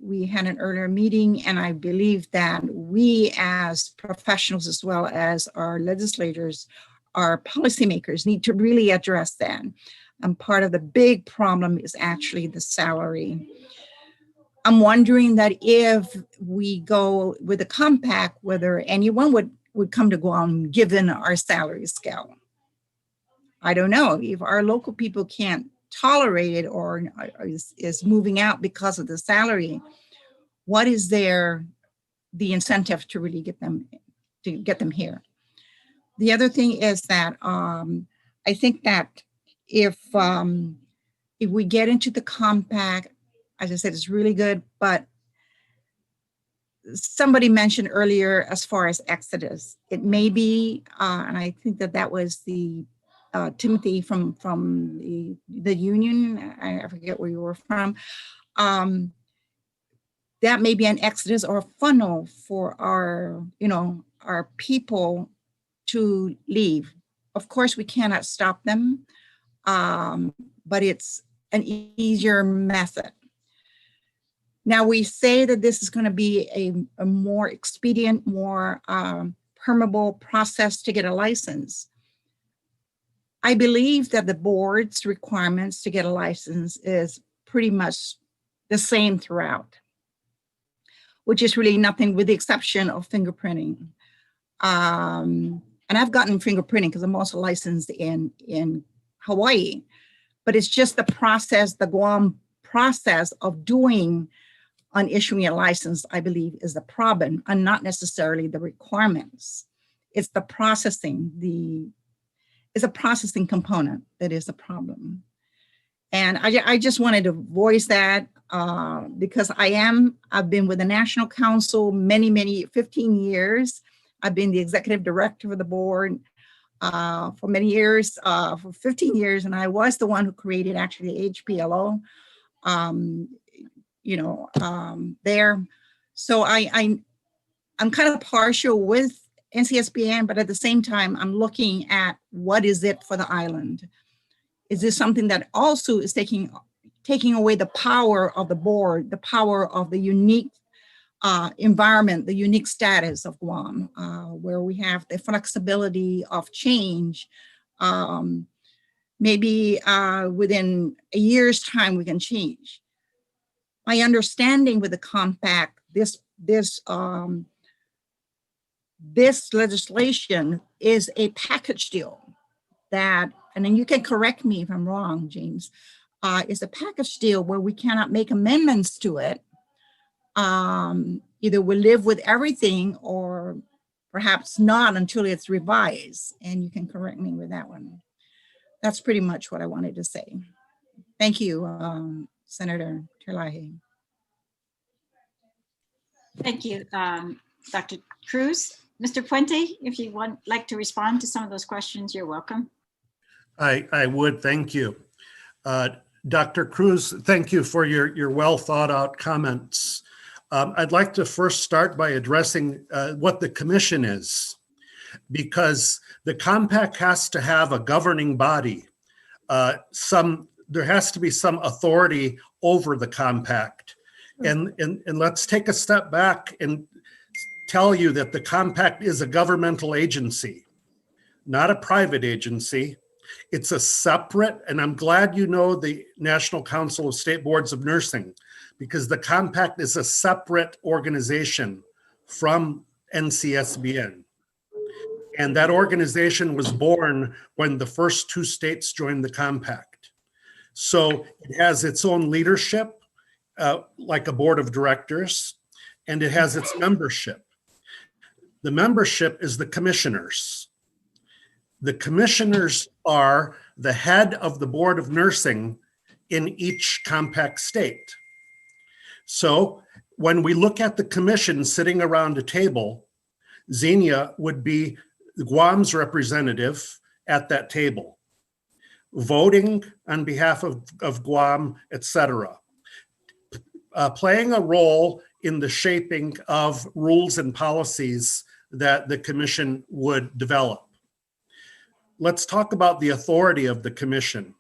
H: We had an earlier meeting, and I believe that we as professionals, as well as our legislators, our policymakers, need to really address that. And part of the big problem is actually the salary. I'm wondering that if we go with a compact, whether anyone would come to Guam given our salary scale. I don't know if our local people can't tolerate it or is moving out because of the salary. What is the incentive to really get them here? The other thing is that I think that if we get into the compact, as I said, it's really good, but somebody mentioned earlier as far as Exodus, it may be, and I think that was the Timothy from the union, I forget where you were from, that may be an exodus or a funnel for our people to leave. Of course, we cannot stop them, but it's an easier method. Now, we say that this is going to be a more expedient, more permeable process to get a license. I believe that the board's requirements to get a license is pretty much the same throughout, which is really nothing with the exception of fingerprinting. And I've gotten fingerprinting because I'm also licensed in Hawaii, but it's just the process, the Guam process of doing on issuing a license, I believe, is the problem, and not necessarily the requirements. It's the processing, it's a processing component that is the problem. And I just wanted to voice that because I've been with the National Council many, 15 years. I've been the executive director of the board for many years, for 15 years, and I was the one who created actually the HPLO. There. So I'm kind of partial with NCSBN, but at the same time, I'm looking at what is it for the island. Is this something that also is taking away the power of the board, the power of the unique environment, the unique status of Guam, where we have the flexibility of change. Maybe within a year's time, we can change. My understanding with the compact, this legislation is a package deal that, and then you can correct me if I'm wrong, James, is a package deal where we cannot make amendments to it. Either we live with everything or perhaps not until it's revised, and you can correct me with that one. That's pretty much what I wanted to say. Thank you, Senator Terlaje.
A: Thank you, Dr. Cruz. Mr. Puente, if you like to respond to some of those questions, you're welcome.
E: I would, thank you. Dr. Cruz, thank you for your well thought out comments. I'd like to first start by addressing what the commission is, because the compact has to have a governing body. There has to be some authority over the compact. And let's take a step back and tell you that the compact is a governmental agency, not a private agency. It's a separate, and I'm glad you know the National Council of State Boards of Nursing, because the compact is a separate organization from NCSBN. And that organization was born when the first two states joined the compact. So it has its own leadership, like a board of directors, and it has its membership. The membership is the commissioners. The commissioners are the head of the board of nursing in each compact state. So when we look at the commission sitting around a table, Xenia would be Guam's representative at that table, voting on behalf of Guam, etc., playing a role in the shaping of rules and policies that the commission would develop. Let's talk about the authority of the commission,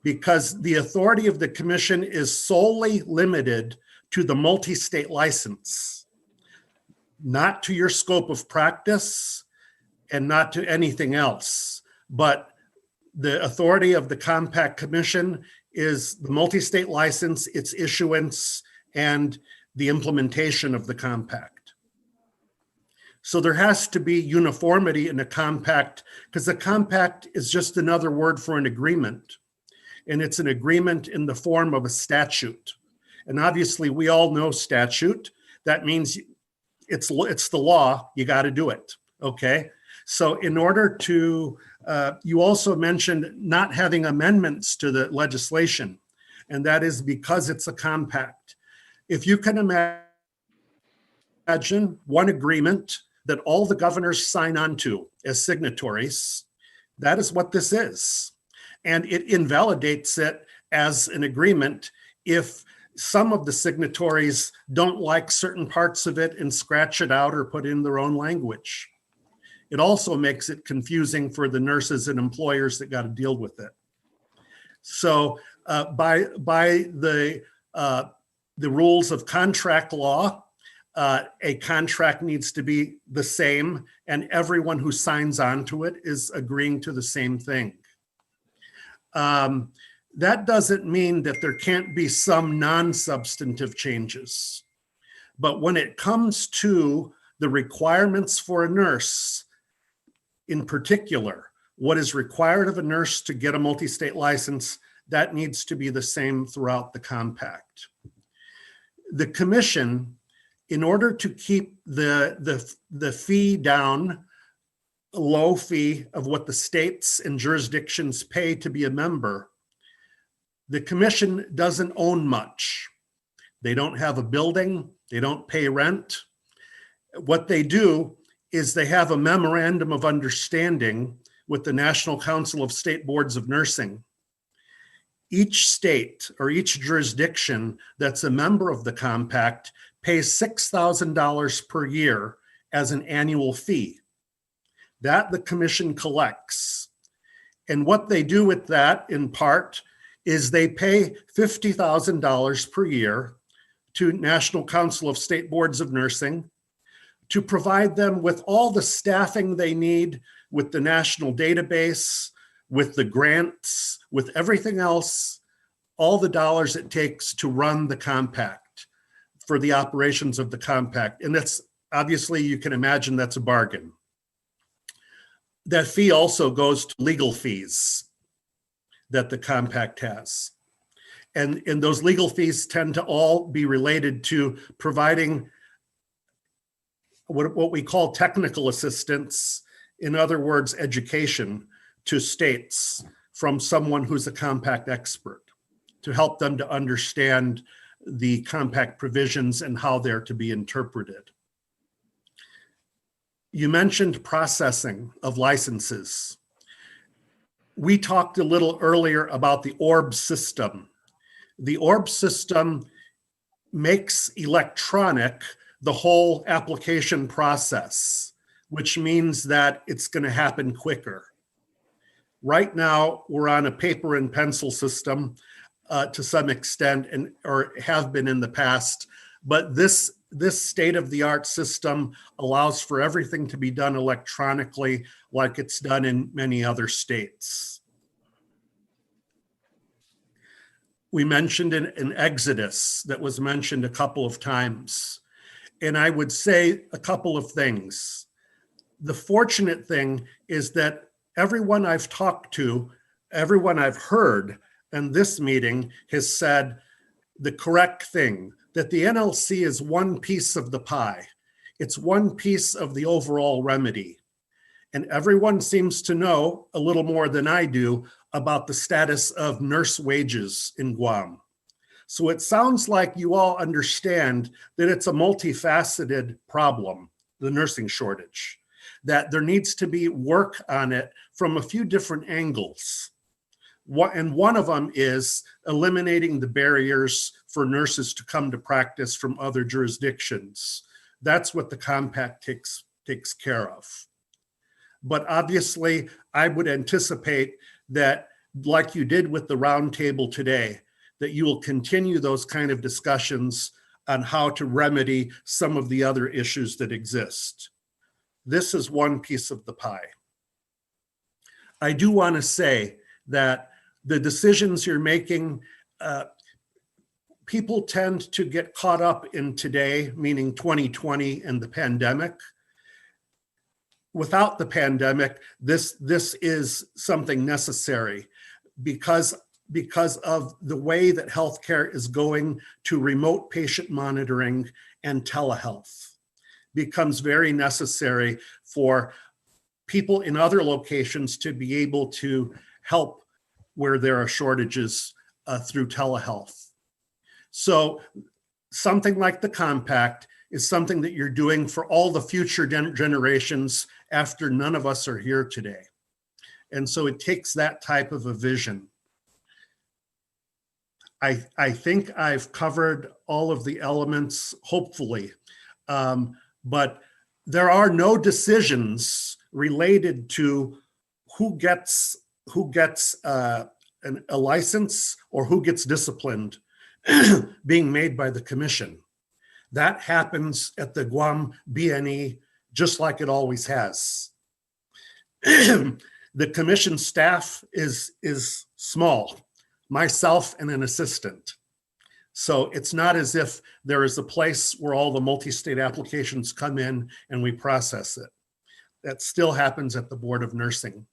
E: because the authority of the commission is solely limited to the multi-state license, not to your scope of practice and not to anything else. But the authority of the Compact Commission is the multi-state license, its issuance, and the implementation of the compact. So there has to be uniformity in a compact, because the compact is just another word for an agreement. And it's an agreement in the form of a statute. And obviously we all know statute. That means it's the law, you got to do it, okay? So in order to, you also mentioned not having amendments to the legislation, and that is because it's a compact. If you can imagine one agreement that all the governors sign on to as signatories, that is what this is. And it invalidates it as an agreement if some of the signatories don't like certain parts of it and scratch it out or put in their own language. It also makes it confusing for the nurses and employers that got to deal with it. So by the rules of contract law, a contract needs to be the same, and everyone who signs on to it is agreeing to the same thing. That doesn't mean that there can't be some non-substantive changes. But when it comes to the requirements for a nurse, in particular, what is required of a nurse to get a multi-state license, that needs to be the same throughout the compact. The commission, in order to keep the fee down, a low fee of what the states and jurisdictions pay to be a member, the commission doesn't own much. They don't have a building, they don't pay rent. What they do is they have a memorandum of understanding with the National Council of State Boards of Nursing. Each state or each jurisdiction that's a member of the compact pays $6,000 per year as an annual fee. That the commission collects. And what they do with that, in part, is they pay $50,000 per year to National Council of State Boards of Nursing to provide them with all the staffing they need, with the national database, with the grants, with everything else, all the dollars it takes to run the compact for the operations of the compact. And that's obviously, you can imagine that's a bargain. That fee also goes to legal fees that the compact has. And those legal fees tend to all be related to providing what we call technical assistance, in other words, education to states from someone who's a compact expert to help them to understand the compact provisions and how they're to be interpreted. You mentioned processing of licenses. We talked a little earlier about the ORB system. The ORB system makes electronic the whole application process, which means that it's going to happen quicker. Right now, we're on a paper and pencil system to some extent, or have been in the past, but this state-of-the-art system allows for everything to be done electronically, like it's done in many other states. We mentioned an exodus that was mentioned a couple of times. And I would say a couple of things. The fortunate thing is that everyone I've talked to, everyone I've heard in this meeting has said the correct thing, that the NLC is one piece of the pie. It's one piece of the overall remedy. And everyone seems to know a little more than I do about the status of nurse wages in Guam. So it sounds like you all understand that it's a multifaceted problem, the nursing shortage, that there needs to be work on it from a few different angles. And one of them is eliminating the barriers for nurses to come to practice from other jurisdictions. That's what the compact takes care of. But obviously, I would anticipate that, like you did with the roundtable today, that you will continue those kind of discussions on how to remedy some of the other issues that exist. This is one piece of the pie. I do want to say that the decisions you're making, people tend to get caught up in today, meaning 2020 and the pandemic. Without the pandemic, this is something necessary because of the way that healthcare is going to remote patient monitoring and telehealth. Becomes very necessary for people in other locations to be able to help where there are shortages through telehealth. So something like the compact is something that you're doing for all the future generations after none of us are here today. And so it takes that type of a vision. I think I've covered all of the elements, hopefully, but there are no decisions related to who gets a license or who gets disciplined being made by the commission. That happens at the Guam BNE just like it always has. The commission staff is small, myself and an assistant. So it's not as if there is a place where all the multi-state applications come in and we process it. That still happens at the Board of Nursing.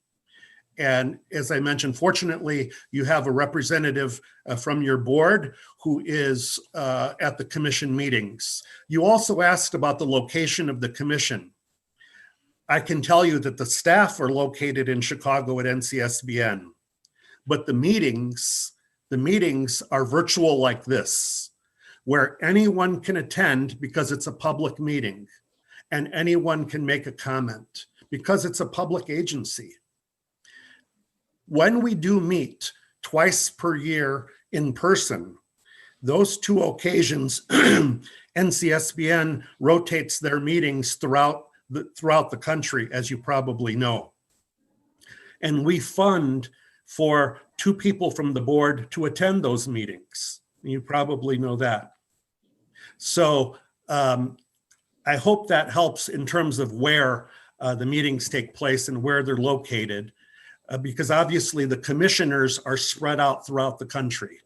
E: And as I mentioned, fortunately, you have a representative from your board who is at the commission meetings. You also asked about the location of the commission. I can tell you that the staff are located in Chicago at NCSBN, but the meetings are virtual like this, where anyone can attend because it's a public meeting and anyone can make a comment because it's a public agency. When we do meet twice per year in person, those two occasions, NCSBN rotates their meetings throughout the country, as you probably know. And we fund for 2 people from the board to attend those meetings. You probably know that. So I hope that helps in terms of where the meetings take place and where they're located, because obviously the commissioners are spread out throughout the country.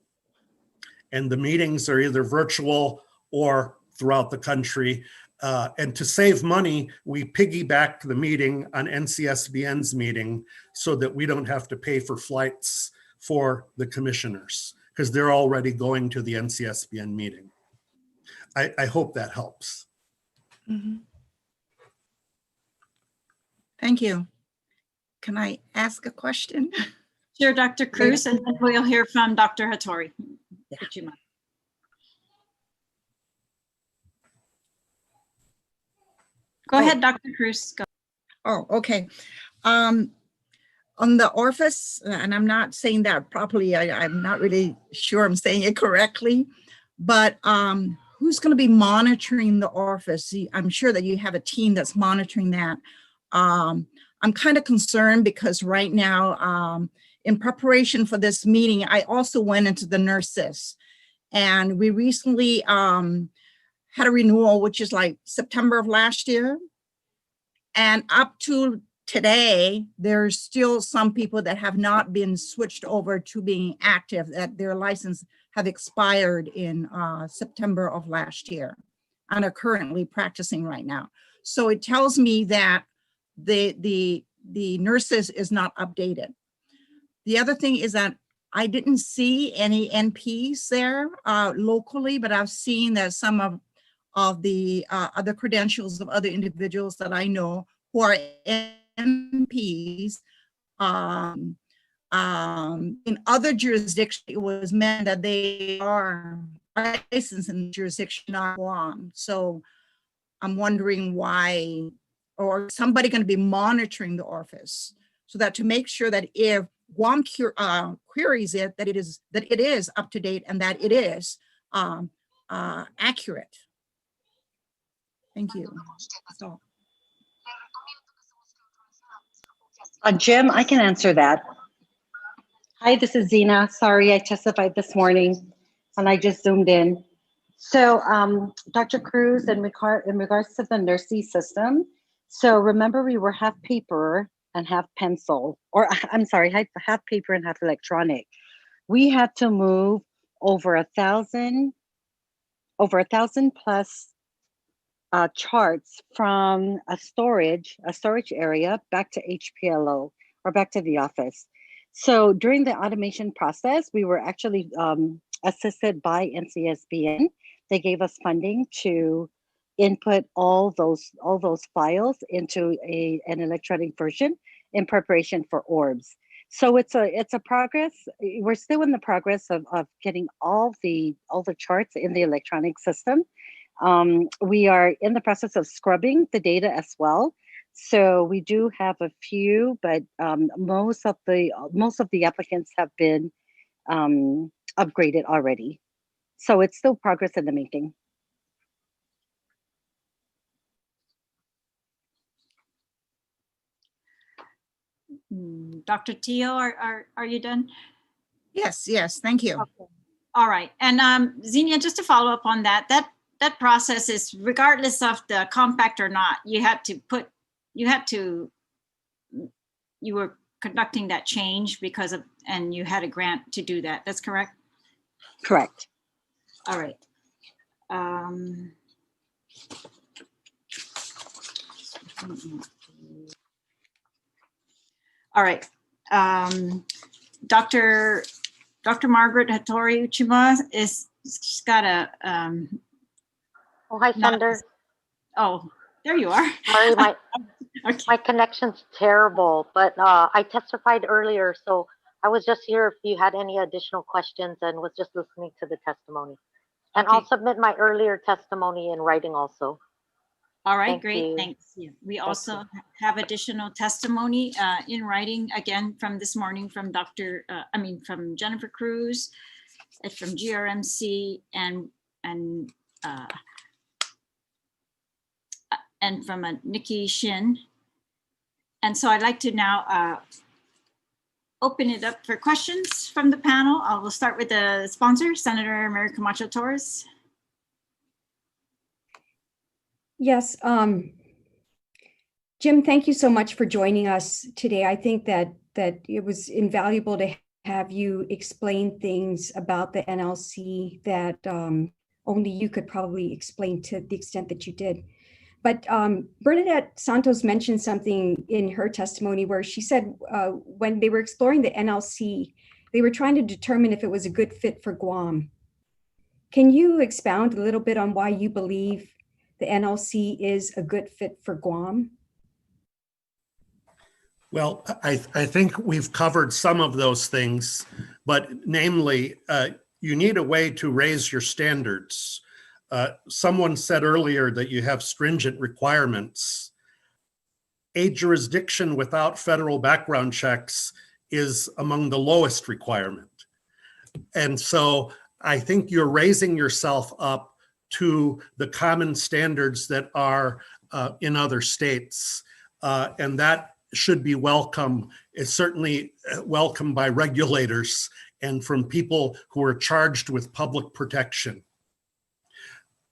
E: And the meetings are either virtual or throughout the country. And to save money, we piggyback the meeting on NCSBN's meeting so that we don't have to pay for flights for the commissioners because they're already going to the NCSBN meeting. I hope that helps.
H: Mhm. Thank you. Can I ask a question?
A: Sure, Dr. Cruz, and then we'll hear from Dr. Hattori.
H: Yeah.
A: Would you mind? Go ahead, Dr. Cruz. Go.
H: Oh, okay. On the ORFIS, and I'm not saying that properly, I'm not really sure I'm saying it correctly, but who's going to be monitoring the ORFIS? I'm sure that you have a team that's monitoring that. I'm kind of concerned because right now, in preparation for this meeting, I also went into the nurses, and we recently had a renewal, which is like September of last year. And up to today, there's still some people that have not been switched over to being active, that their license have expired in September of last year. and are currently practicing right now. So it tells me that the nurses is not updated. The other thing is that I didn't see any NPs there locally, but I've seen that some of the other credentials of other individuals that I know who are NPs. In other jurisdictions, it was meant that they are licensed in the jurisdiction, not Guam. So I'm wondering why, or somebody going to be monitoring the office so that to make sure that if Guam queries it, that it is up to date and that it is accurate. Thank you. So.
I: Jim, I can answer that. Hi, this is Zena. Sorry, I testified this morning and I just zoomed in. So Dr. Cruz, in regards to the nursing system, so remember we were half paper and half pencil, or I'm sorry, half paper and half electronic. We had to move over 1,000 plus charts from a storage area back to HPLO or back to the office. So during the automation process, we were actually assisted by NCSBN. They gave us funding to input all those files into an electronic version in preparation for ORBS. So it's a progress. We're still in the progress of getting all the charts in the electronic system. We are in the process of scrubbing the data as well. So we do have a few, but most of the applicants have been upgraded already. So it's still progress in the making.
A: Dr. Teo, are you done?
H: Yes, thank you.
A: Okay. All right. And Xenia, just to follow up on that process is regardless of the compact or not, you were conducting that change and you had a grant to do that. That's correct?
I: Correct.
A: All right. All right. Dr. Margaret Hattori Uchima she's got a
J: Oh, hi, Thunder.
A: Oh, there you are.
J: Sorry, my
A: Okay.
J: my connection's terrible, but I testified earlier, so I was just here if you had any additional questions and was just listening to the testimony. And
A: Okay.
J: I'll submit my earlier testimony in writing also.
A: All right,
J: Thank
A: great,
J: you.
A: thanks. Yeah. We also have additional testimony in writing, again, from this morning from from Jennifer Cruz, from GRMC, and from Nikki Shin. And so I'd like to now open it up for questions from the panel. I will start with the sponsor, Senator Mary Camacho Torres.
B: Yes, Jim, thank you so much for joining us today. I think that it was invaluable to have you explain things about the NLC that only you could probably explain to the extent that you did. But Bernadette Santos mentioned something in her testimony where she said when they were exploring the NLC, they were trying to determine if it was a good fit for Guam. Can you expound a little bit on why you believe the NLC is a good fit for Guam?
E: Well, I think we've covered some of those things, but namely, you need a way to raise your standards. Someone said earlier that you have stringent requirements. A jurisdiction without federal background checks is among the lowest requirement. And so I think you're raising yourself up to the common standards that are in other states. And that should be welcome. It's certainly welcome by regulators and from people who are charged with public protection.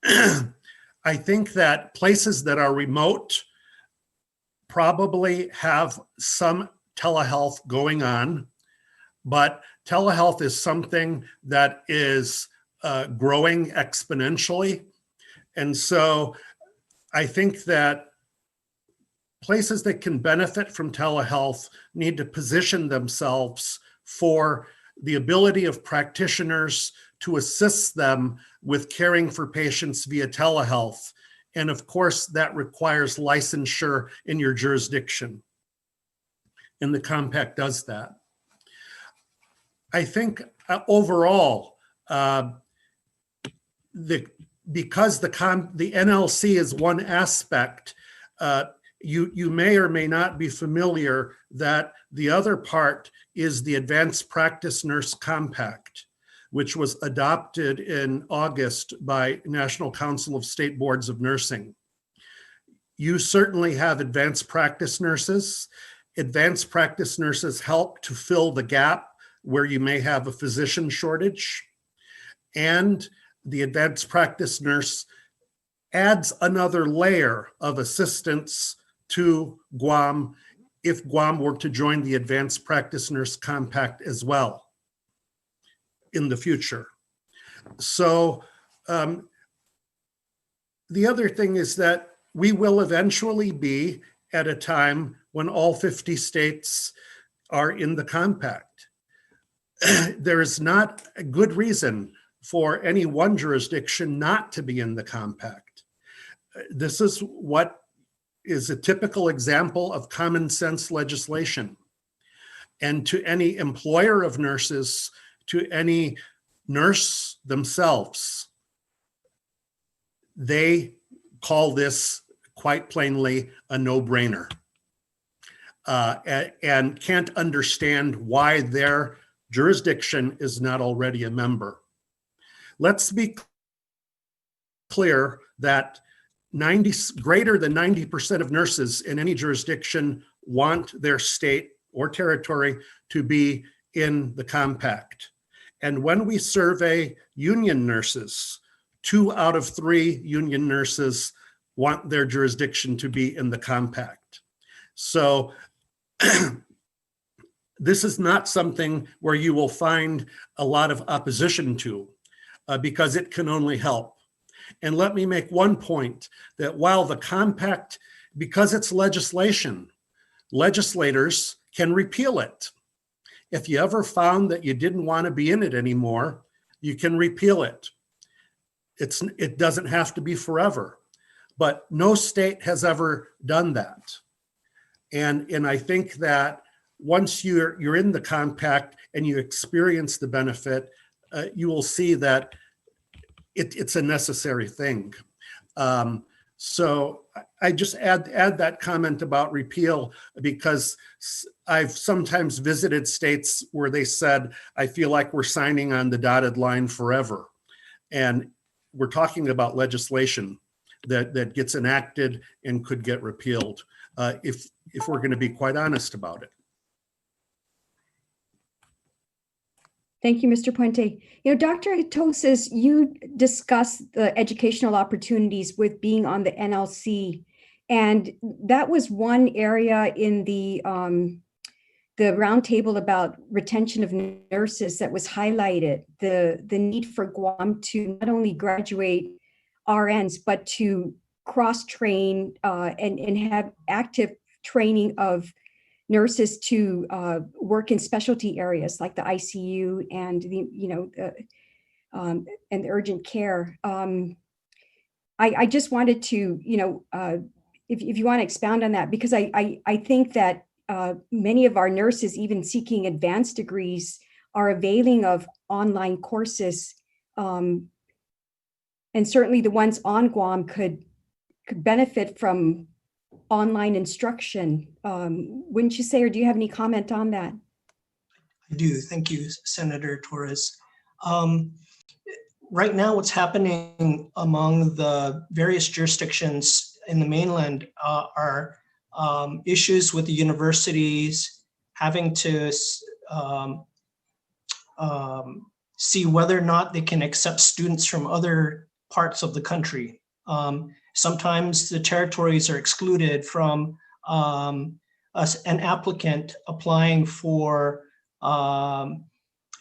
E: I think that places that are remote probably have some telehealth going on, but telehealth is something that is growing exponentially. And so I think that places that can benefit from telehealth need to position themselves for the ability of practitioners to assist them with caring for patients via telehealth. And of course, that requires licensure in your jurisdiction. And the compact does that. I think overall, because the NLC is one aspect, you may or may not be familiar that the other part is the Advanced Practice Nurse Compact, which was adopted in August by National Council of State Boards of Nursing. You certainly have advanced practice nurses. Advanced practice nurses help to fill the gap where you may have a physician shortage. And the advanced practice nurse adds another layer of assistance to Guam if Guam were to join the Advanced Practice Nurse Compact as well in the future. So the other thing is that we will eventually be at a time when all 50 states are in the compact. There is not a good reason for any one jurisdiction not to be in the compact. This is what is a typical example of common sense legislation. And to any employer of nurses, to any nurse themselves, they call this quite plainly a no-brainer, and can't understand why their jurisdiction is not already a member. Let's be clear that greater than 90% of nurses in any jurisdiction want their state or territory to be in the compact. And when we survey union nurses, 2 out of 3 union nurses want their jurisdiction to be in the compact. So this is not something where you will find a lot of opposition to, because it can only help. And let me make one point, that while the compact, because it's legislation, legislators can repeal it. If you ever found that you didn't want to be in it anymore, you can repeal it. It doesn't have to be forever, but no state has ever done that. And I think that once you're in the compact and you experience the benefit, you will see that it's a necessary thing. So I just add that comment about repeal, because I've sometimes visited states where they said, I feel like we're signing on the dotted line forever. And we're talking about legislation that gets enacted and could get repealed, if we're going to be quite honest about it.
B: Thank you, Mr. Puente. Dr. Ito says you discussed the educational opportunities with being on the NLC, and that was one area in the roundtable about retention of nurses that was highlighted, the need for Guam to not only graduate RNs, but to cross-train and have active training of nurses to work in specialty areas like the ICU and and the urgent care. I just wanted to, if you want to expound on that, because I think that many of our nurses, even seeking advanced degrees, are availing of online courses, and certainly the ones on Guam could benefit from online instruction. Wouldn't you say, or do you have any comment on that?
C: I do. Thank you, Senator Torres. Right now, what's happening among the various jurisdictions in the mainland are issues with the universities having to see whether or not they can accept students from other parts of the country. Sometimes the territories are excluded from an applicant applying for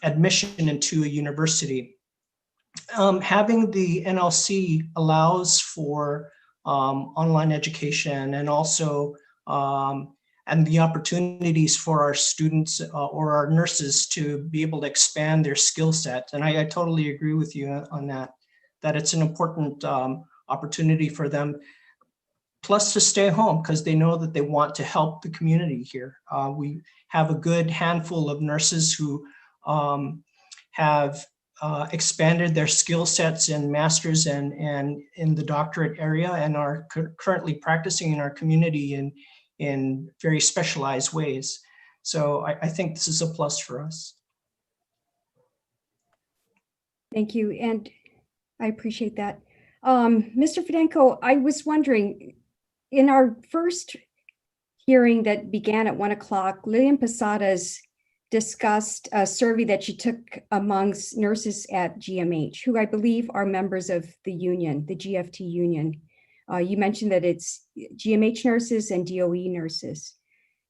C: admission into a university. Having the NLC allows for online education and also and the opportunities for our students or our nurses to be able to expand their skill set. And I totally agree with you on that, that it's an important opportunity for them. Plus to stay home because they know that they want to help the community here. We have a good handful of nurses who have expanded their skill sets in master's and in the doctorate area and are currently practicing in our community in very specialized ways. So I think this is a plus for us.
B: Thank you, and I appreciate that. Mr. Fidenko, I was wondering, in our first hearing that began at 1 o'clock, Lillian Posadas discussed a survey that she took amongst nurses at GMH, who I believe are members of the union, the GFT union. You mentioned that it's GMH nurses and DOE nurses.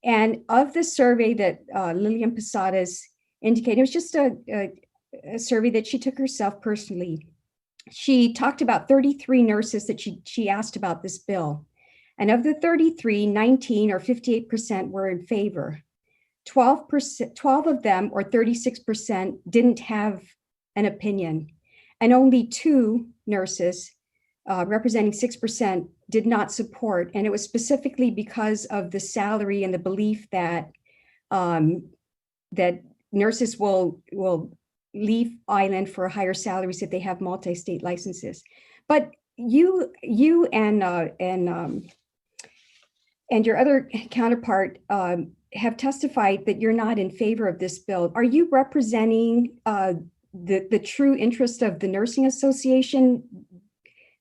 B: And of the survey that Lillian Posadas indicated, it was just a survey that she took herself personally. She talked about 33 nurses that she asked about this bill. And of the 33, 19 or 58% were in favor. 12 of them, or 36%, didn't have an opinion. And only 2 nurses, representing 6%, did not support. And it was specifically because of the salary and the belief that that nurses will leave island for higher salaries if they have multi-state licenses. But you and your other counterpart have testified that you're not in favor of this bill. Are you representing the true interest of the Nursing Association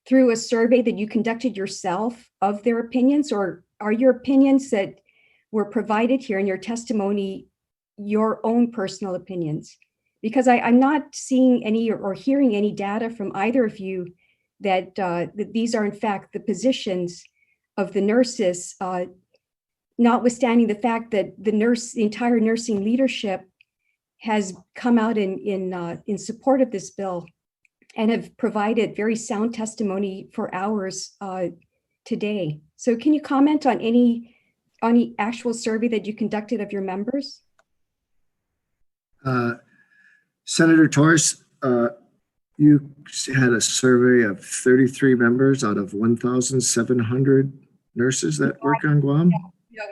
B: through a survey that you conducted yourself of their opinions, or are your opinions that were provided here in your testimony your own personal opinions? Because I'm not seeing any or hearing any data from either of you that these are in fact the positions of the nurses, notwithstanding the fact that the entire nursing leadership has come out in support of this bill and have provided very sound testimony for hours today. So can you comment on any actual survey that you conducted of your members?
G: Senator Torres, you had a survey of 33 members out of 1,700 nurses that work on Guam?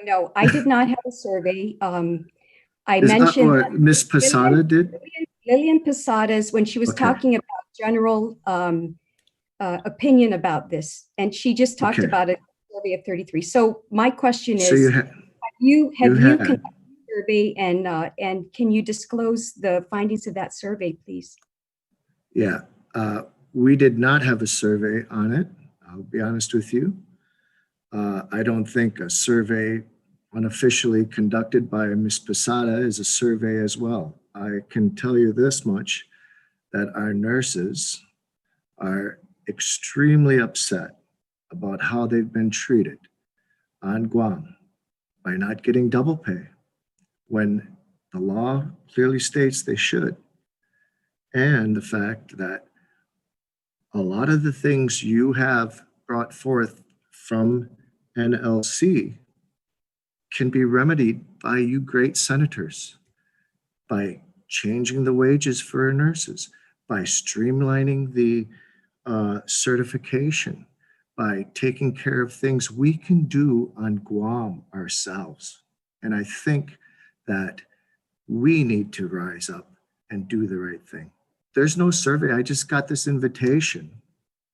B: No, I did not have a survey. I
G: Is that
B: mentioned
G: what Ms. Posada did?
B: Lillian Posadas, when she was talking about general opinion about this, and she just talked about a survey of 33. So my question is,
G: So
B: have you conducted a survey, and can you disclose the findings of that survey, please?
G: Yeah, we did not have a survey on it. I'll be honest with you. I don't think a survey unofficially conducted by Ms. Posada is a survey as well. I can tell you this much, that our nurses are extremely upset about how they've been treated on Guam by not getting double pay when the law clearly states they should. And the fact that a lot of the things you have brought forth from NLC can be remedied by you great senators, by changing the wages for our nurses, by streamlining the certification, by taking care of things we can do on Guam ourselves. And I think that we need to rise up and do the right thing. There's no survey. I just got this invitation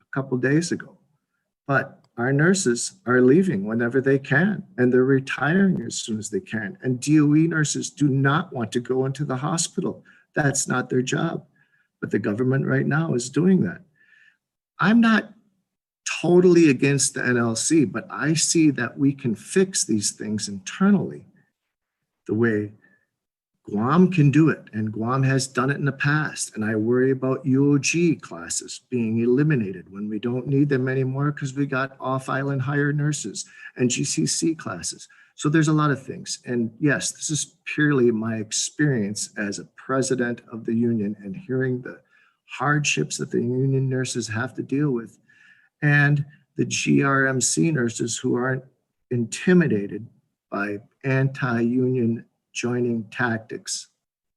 G: a couple days ago, but our nurses are leaving whenever they can, and they're retiring as soon as they can. And DOE nurses do not want to go into the hospital. That's not their job. But the government right now is doing that. I'm not totally against the NLC, but I see that we can fix these things internally the way Guam can do it, and Guam has done it in the past. And I worry about UOG classes being eliminated when we don't need them anymore because we got off-island hired nurses and GCC classes. So there's a lot of things. And yes, this is purely my experience as a president of the union and hearing the hardships that the union nurses have to deal with, and the GRMC nurses who aren't intimidated by anti-union joining tactics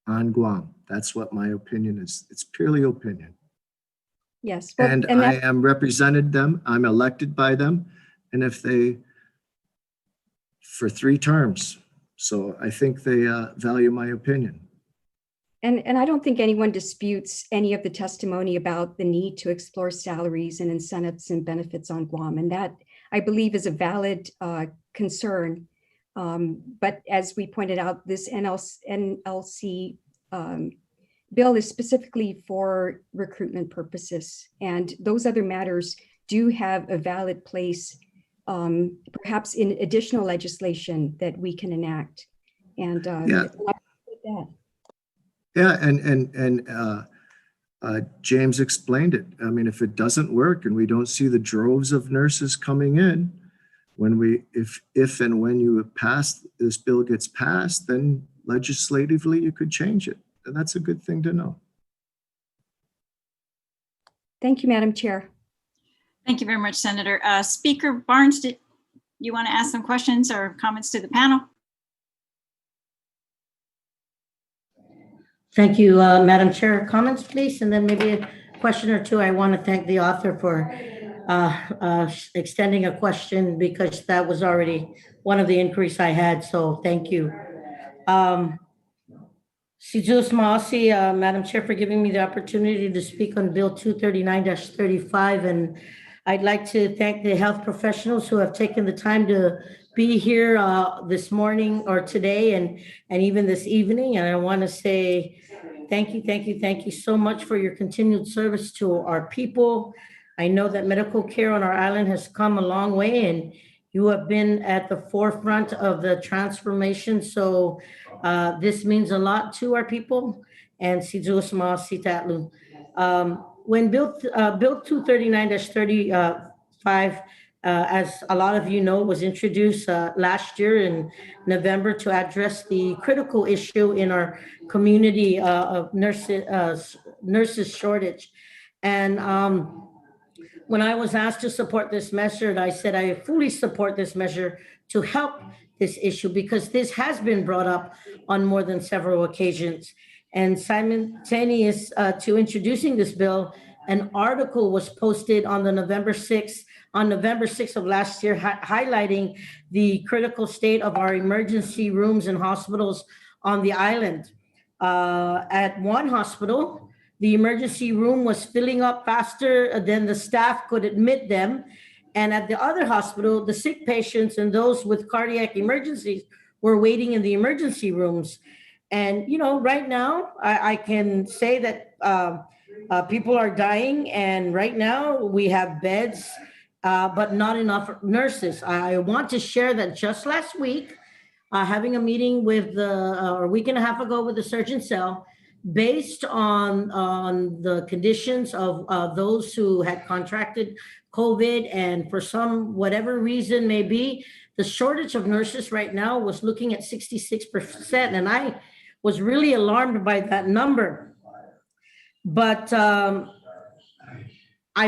G: on Guam. That's what my opinion is. It's purely opinion.
B: Yes. Well,
G: And I am represented them, I'm elected by them, and if they, for 3 terms. So I think they value my opinion.
B: And I don't think anyone disputes any of the testimony about the need to explore salaries and incentives and benefits on Guam. And that, I believe, is a valid concern. But as we pointed out, this NLC bill is specifically for recruitment purposes. And those other matters do have a valid place, perhaps in additional legislation that we can enact. And
G: Yeah, and James explained it. I mean, if it doesn't work and we don't see the droves of nurses coming in, if and when this bill gets passed, then legislatively you could change it. And that's a good thing to know.
B: Thank you, Madam Chair.
A: Thank you very much, Senator. Speaker Barnes, did you want to ask some questions or comments to the panel?
K: Thank you, Madam Chair. Comments, please, and then maybe a question or two. I want to thank the author for extending a question because that was already one of the inquiries I had, so thank you. Sijus Maasi, Madam Chair, for giving me the opportunity to speak on Bill 239-35, and I'd like to thank the health professionals who have taken the time to be here this morning or today and even this evening. And I want to say thank you so much for your continued service to our people. I know that medical care on our island has come a long way, and you have been at the forefront of the transformation. So this means a lot to our people. And when Bill 239-35, as a lot of you know, was introduced last year in November to address the critical issue in our community of nurses shortage. And when I was asked to support this measure, I said I fully support this measure to help this issue because this has been brought up on more than several occasions. And simultaneous to introducing this bill, an article was posted on November 6th of last year, highlighting the critical state of our emergency rooms and hospitals on the island. At one hospital, the emergency room was filling up faster than the staff could admit them. And at the other hospital, the sick patients and those with cardiac emergencies were waiting in the emergency rooms. And, you know, right now, I can say that people are dying. And right now we have beds, but not enough nurses. I want to share that just last week, having a meeting with a week and a half ago with the surgeon cell, based on the conditions of those who had contracted COVID, and for some whatever reason may be, the shortage of nurses right now was looking at 66%, and I was really alarmed by that number. But I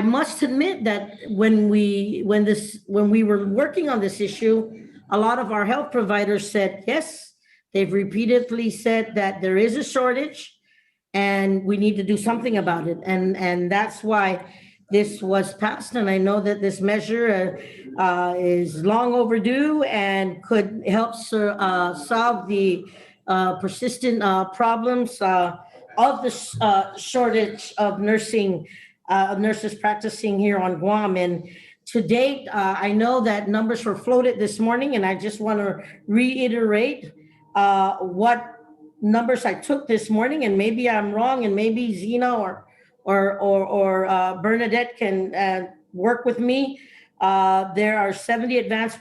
K: must admit that when we were working on this issue, a lot of our health providers said yes. They've repeatedly said that there is a shortage and we need to do something about it. And that's why this was passed. And I know that this measure is long overdue and could help solve the persistent problems of the shortage of nurses practicing here on Guam. And to date, I know that numbers were floated this morning, and I just want to reiterate what numbers I took this morning, and maybe I'm wrong, and maybe Zena or Bernadette can work with me. There are 70 advanced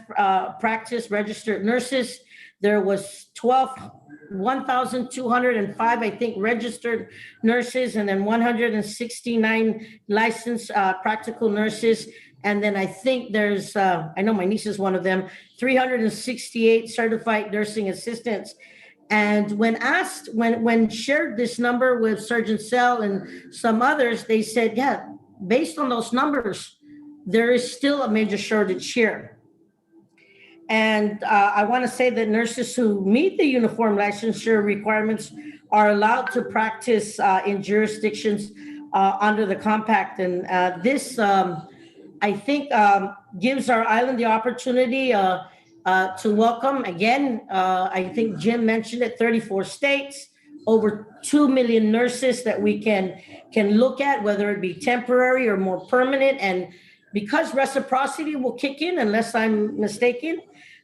K: practice registered nurses. There was 1,205, I think, registered nurses, and then 169 licensed practical nurses. And then I think there's, I know my niece is one of them, 368 certified nursing assistants. And when asked, when shared this number with Surgeon Cell and some others, they said, yeah, based on those numbers, there is still a major shortage here. And I want to say that nurses who meet the uniform licensure requirements are allowed to practice in jurisdictions under the compact. And this, I think, gives our island the opportunity to welcome, again, I think Jim mentioned it, 34 states, over 2 million nurses that we can look at, whether it be temporary or more permanent. And because reciprocity will kick in, unless I'm mistaken,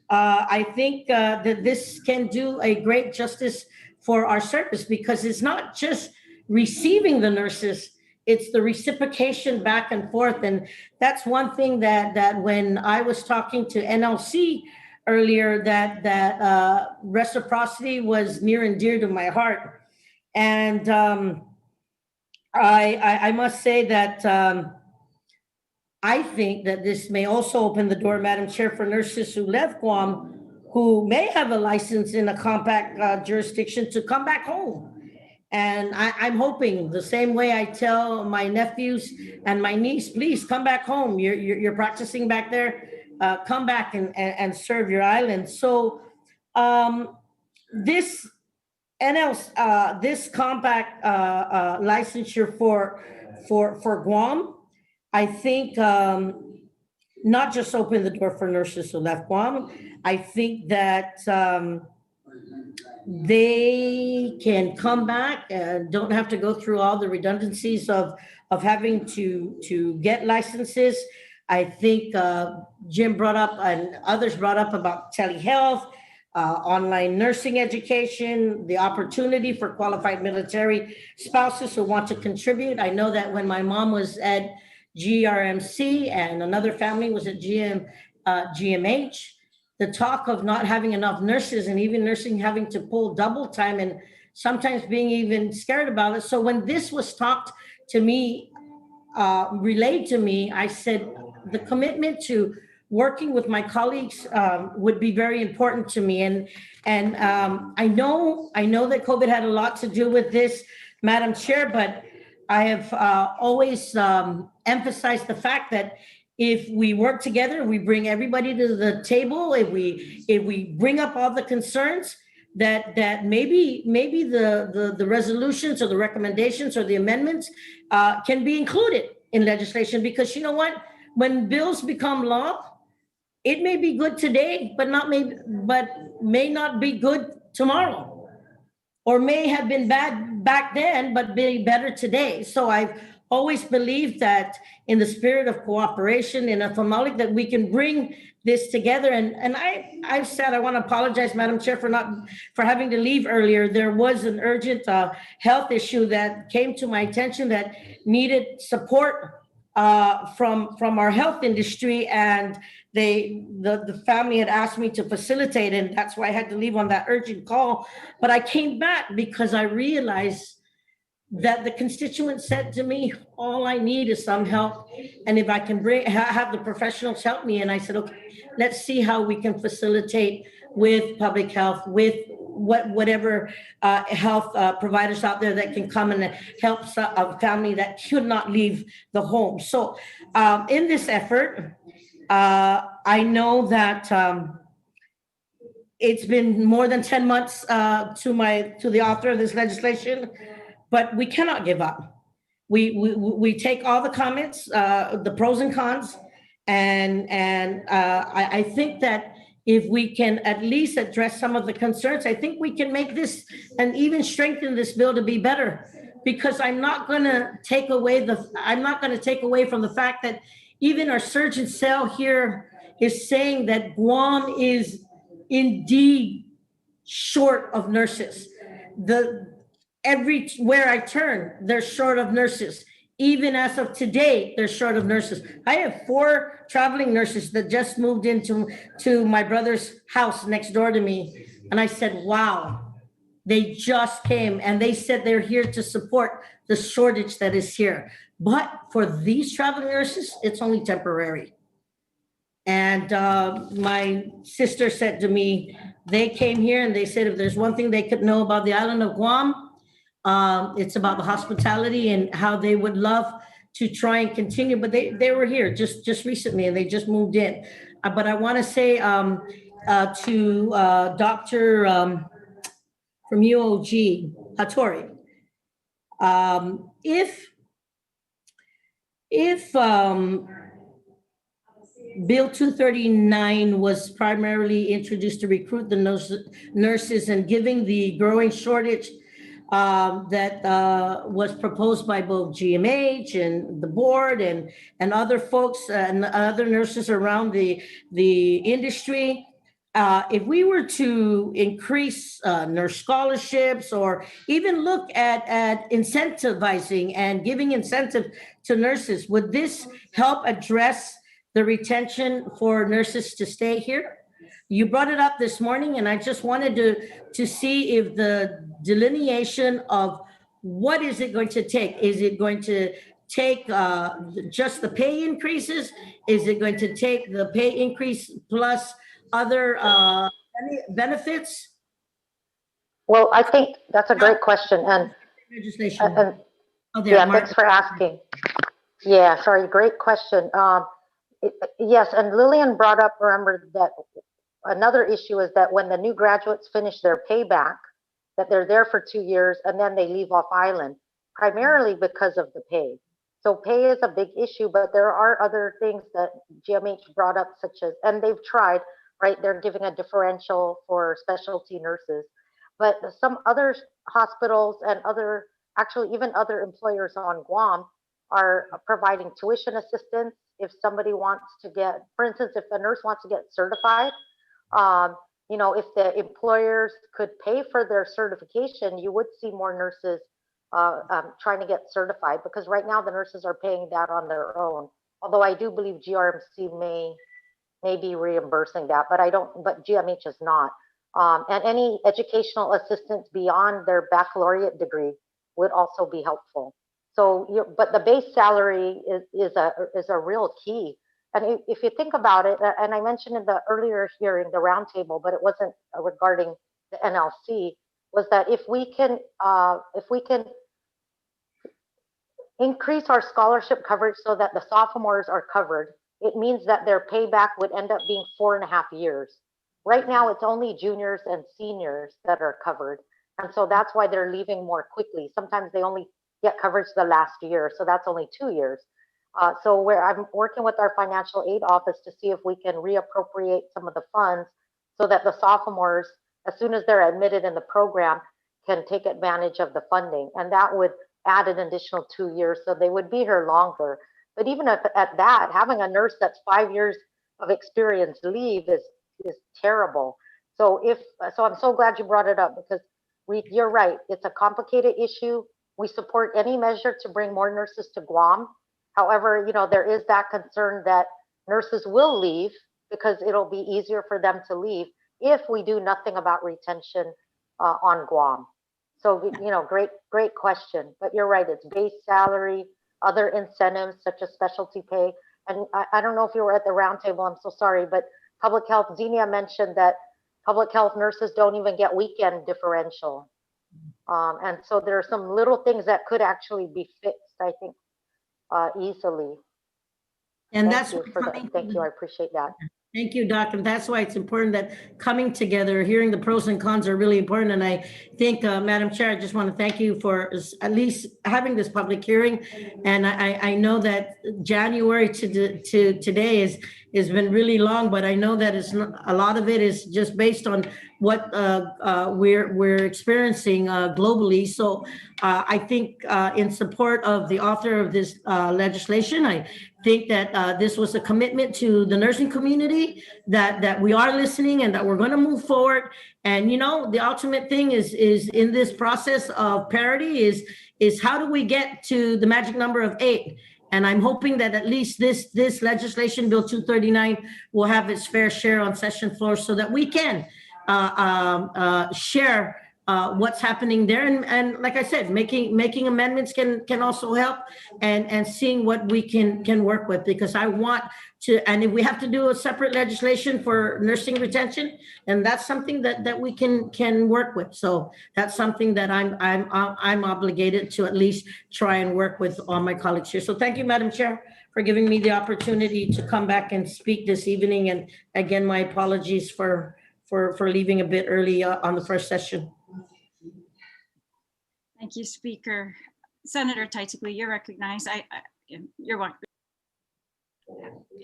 K: I think that this can do a great justice for our service, because it's not just receiving the nurses, it's the reciprocation back and forth. And that's one thing that when I was talking to NLC earlier, that reciprocity was near and dear to my heart. And I must say that I think that this may also open the door, Madam Chair, for nurses who left Guam, who may have a license in a compact jurisdiction, to come back home. And I'm hoping, the same way I tell my nephews and my niece, please come back home. You're practicing back there. Come back and serve your island. So this this compact licensure for Guam, I think not just open the door for nurses who left Guam. I think that they can come back and don't have to go through all the redundancies of having to get licenses. I think Jim brought up and others brought up about telehealth, online nursing education, the opportunity for qualified military spouses who want to contribute. I know that when my mom was at GRMC and another family was at GMH, the talk of not having enough nurses and even nursing having to pull double time and sometimes being even scared about it. So when this was talked to me, relayed to me, I said the commitment to working with my colleagues would be very important to me. And I know that COVID had a lot to do with this, Madam Chair, but I have always emphasized the fact that if we work together, we bring everybody to the table, if we bring up all the concerns, that maybe the resolutions or the recommendations or the amendments can be included in legislation. Because you know what, when bills become law, it may be good today, but may not be good tomorrow, or may have been bad back then, but be better today. So I've always believed that in the spirit of cooperation in ophthalmology, that we can bring this together. And I've said, I want to apologize, Madam Chair, for having to leave earlier. There was an urgent health issue that came to my attention that needed support from our health industry, and the family had asked me to facilitate, and that's why I had to leave on that urgent call. But I came back because I realized that the constituent said to me, all I need is some help, and if I can have the professionals help me. And I said, okay, let's see how we can facilitate with public health, with whatever health providers out there that can come and help a family that could not leave the home. So in this effort, I know that it's been more than 10 months to the author of this legislation, but we cannot give up. We take all the comments, the pros and cons, and I think that if we can at least address some of the concerns, I think we can make this and even strengthen this bill to be better. Because I'm not going to take away from the fact that even our surgeon cell here is saying that Guam is indeed short of nurses. Everywhere I turn, they're short of nurses. Even as of today, they're short of nurses. I have 4 traveling nurses that just moved into my brother's house next door to me. And I said, wow, they just came, and they said they're here to support the shortage that is here. But for these traveling nurses, it's only temporary. And my sister said to me, they came here and they said if there's one thing they could know about the island of Guam, it's about the hospitality and how they would love to try and continue. But they were here just recently and they just moved in. But I want to say to Dr. From UOG, Hattori, if Bill 239 was primarily introduced to recruit the nurses and giving the growing shortage that was proposed by both GMH and the board and other folks and other nurses around the industry. If we were to increase nurse scholarships or even look at incentivizing and giving incentive to nurses, would this help address the retention for nurses to stay here? You brought it up this morning, and I just wanted to see if the delineation of what is it going to take? Is it going to take just the pay increases? Is it going to take the pay increase plus other benefits?
J: Well, I think that's a great question. And
K: Legislation. Oh, there,
J: yeah,
K: Mark.
J: thanks for asking. Yeah, sorry, great question. Yes, and Lillian brought up, remember, that another issue is that when the new graduates finish their payback, that they're there for 2 years and then they leave off island, primarily because of the pay. So pay is a big issue, but there are other things that GMH brought up, such as, and they've tried, right? They're giving a differential for specialty nurses, but some other hospitals and actually even other employers on Guam are providing tuition assistance. If somebody wants to get, for instance, if a nurse wants to get certified, if the employers could pay for their certification, you would see more nurses trying to get certified, because right now the nurses are paying that on their own. Although I do believe GRMC may be reimbursing that, but GMH is not. And any educational assistance beyond their baccalaureate degree would also be helpful. So, but the base salary is a real key. And if you think about it, and I mentioned in the earlier hearing, the roundtable, but it wasn't regarding the NLC, was that if we can increase our scholarship coverage so that the sophomores are covered, it means that their payback would end up being 4.5 years. Right now, it's only juniors and seniors that are covered. And so that's why they're leaving more quickly. Sometimes they only get coverage the last year, so that's only 2 years. So I'm working with our financial aid office to see if we can reappropriate some of the funds so that the sophomores, as soon as they're admitted in the program, can take advantage of the funding. And that would add an additional 2 years, so they would be here longer. But even at that, having a nurse that's 5 years of experience leave is terrible. So I'm so glad you brought it up, because you're right, it's a complicated issue. We support any measure to bring more nurses to Guam. However, there is that concern that nurses will leave because it'll be easier for them to leave if we do nothing about retention on Guam. So, great question. But you're right, it's base salary, other incentives such as specialty pay. And I don't know if you were at the roundtable, I'm so sorry, but public health, Xenia mentioned that public health nurses don't even get weekend differential. And so there are some little things that could actually be fixed, I think, easily.
K: And
J: Thank you, I appreciate that.
K: Thank you, Doctor. That's why it's important that coming together, hearing the pros and cons are really important. And I think, Madam Chair, I just want to thank you for at least having this public hearing. And I know that January to today has been really long, but I know that a lot of it is just based on what we're experiencing globally. So I think in support of the author of this legislation, I think that this was a commitment to the nursing community, that we are listening and that we're going to move forward. And the ultimate thing is in this process of parity is how do we get to the magic number of 8? And I'm hoping that at least this legislation, Bill 239, will have its fair share on session floor so that we can share what's happening there. And like I said, making amendments can also help, and seeing what we can work with, because I want to, and if we have to do a separate legislation for nursing retention, and that's something that we can work with. So that's something that I'm obligated to at least try and work with all my colleagues here. So thank you, Madam Chair, for giving me the opportunity to come back and speak this evening. And again, my apologies for leaving a bit early on the first session.
A: Thank you, Speaker. Senator Teitzigli, you're recognized. You're welcome.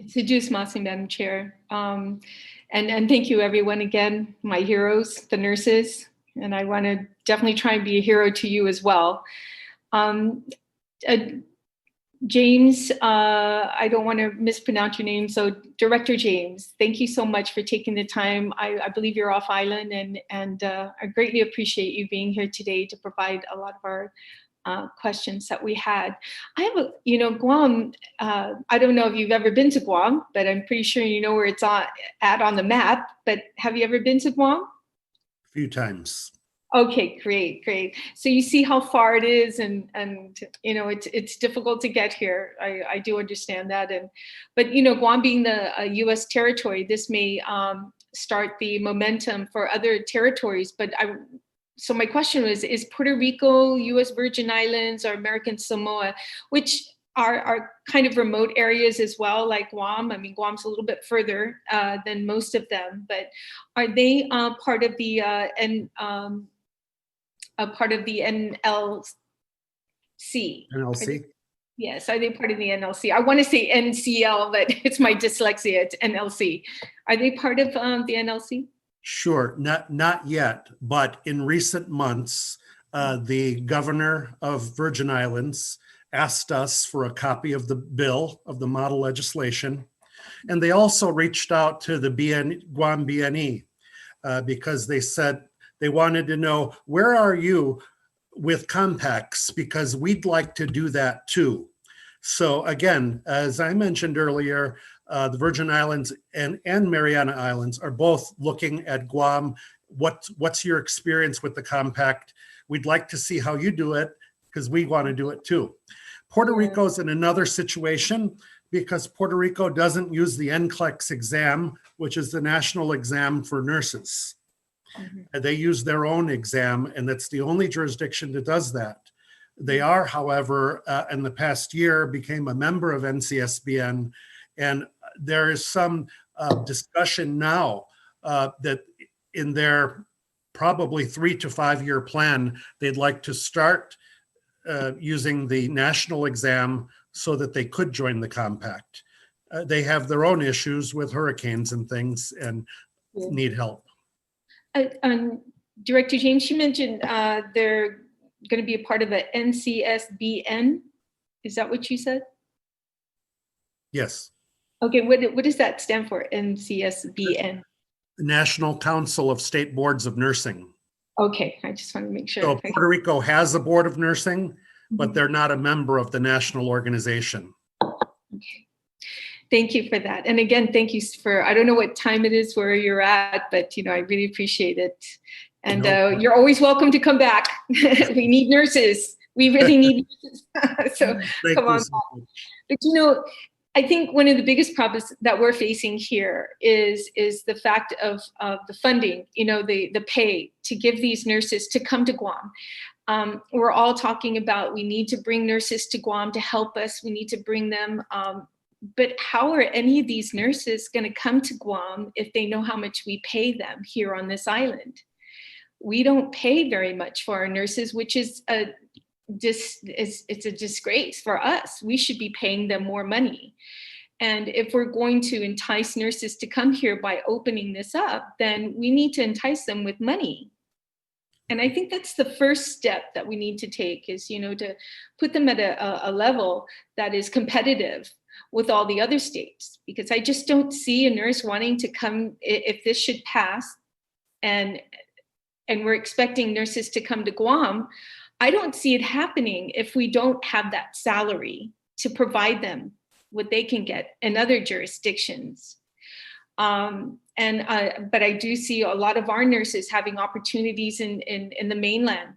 L: Seduce Masi, Madam Chair. And thank you everyone again, my heroes, the nurses, and I want to definitely try and be a hero to you as well. James, I don't want to mispronounce your name, so Director James, thank you so much for taking the time. I believe you're off island, and I greatly appreciate you being here today to provide a lot of our questions that we had. I have Guam, I don't know if you've ever been to Guam, but I'm pretty sure you know where it's at on the map, but have you ever been to Guam?
E: A few times.
L: Okay, great. So you see how far it is, and it's difficult to get here. I do understand that, but Guam being a U.S. territory, this may start the momentum for other territories. But so my question was: is Puerto Rico, U.S. Virgin Islands, or American Samoa, which are kind of remote areas as well, like Guam? I mean, Guam's a little bit further than most of them, but are they part of the NLC?
E: NLC?
L: Yes, are they part of the NLC? I want to say NCL, but it's my dyslexia. It's NLC. Are they part of the NLC?
E: Sure, not yet, but in recent months, the governor of Virgin Islands asked us for a copy of the bill of the model legislation, and they also reached out to the Guam BNE because they said they wanted to know, where are you with compacts? Because we'd like to do that too. So again, as I mentioned earlier, the Virgin Islands and Mariana Islands are both looking at Guam. What's your experience with the compact? We'd like to see how you do it, because we want to do it too. Puerto Rico's in another situation because Puerto Rico doesn't use the NCLEX exam, which is the national exam for nurses. Mm-hmm. They use their own exam, and that's the only jurisdiction that does that. They are, however, in the past year, became a member of NCSBN, and there is some discussion now that in their probably 3 to 5 year plan, they'd like to start using the national exam so that they could join the compact. They have their own issues with hurricanes and things and need help.
L: Director James, you mentioned they're going to be a part of a NCSBN. Is that what you said?
E: Yes.
L: Okay, what does that stand for, NCSBN?
E: The National Council of State Boards of Nursing.
L: Okay, I just want to make sure.
E: So Puerto Rico has a board of nursing, but they're not a member of the national organization.
L: Okay. Thank you for that. And again, thank you for, I don't know what time it is where you're at, but I really appreciate it. And you're always welcome to come back. We need nurses. We really need nurses. So come on. But I think one of the biggest problems that we're facing here is the fact of the funding, the pay to give these nurses to come to Guam. We're all talking about, we need to bring nurses to Guam to help us. We need to bring them. But how are any of these nurses going to come to Guam if they know how much we pay them here on this island? We don't pay very much for our nurses, which is it's a disgrace for us. We should be paying them more money. And if we're going to entice nurses to come here by opening this up, then we need to entice them with money. And I think that's the first step that we need to take is, to put them at a level that is competitive with all the other states, because I just don't see a nurse wanting to come if this should pass and we're expecting nurses to come to Guam. I don't see it happening if we don't have that salary to provide them what they can get in other jurisdictions. But I do see a lot of our nurses having opportunities in the mainland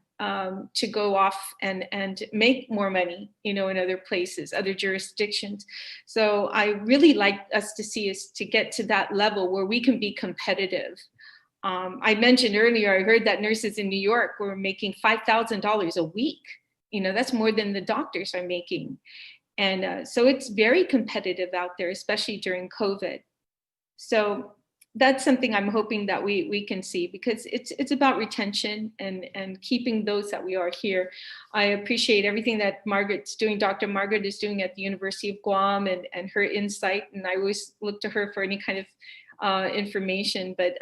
L: to go off and make more money, in other places, other jurisdictions. So I really like us to see us to get to that level where we can be competitive. I mentioned earlier, I heard that nurses in New York were making $5,000 a week. That's more than the doctors are making. And so it's very competitive out there, especially during COVID. So that's something I'm hoping that we can see, because it's about retention and keeping those that we are here. I appreciate everything that Margaret's doing, Dr. Margaret is doing at the University of Guam, and her insight. And I always look to her for any kind of information, but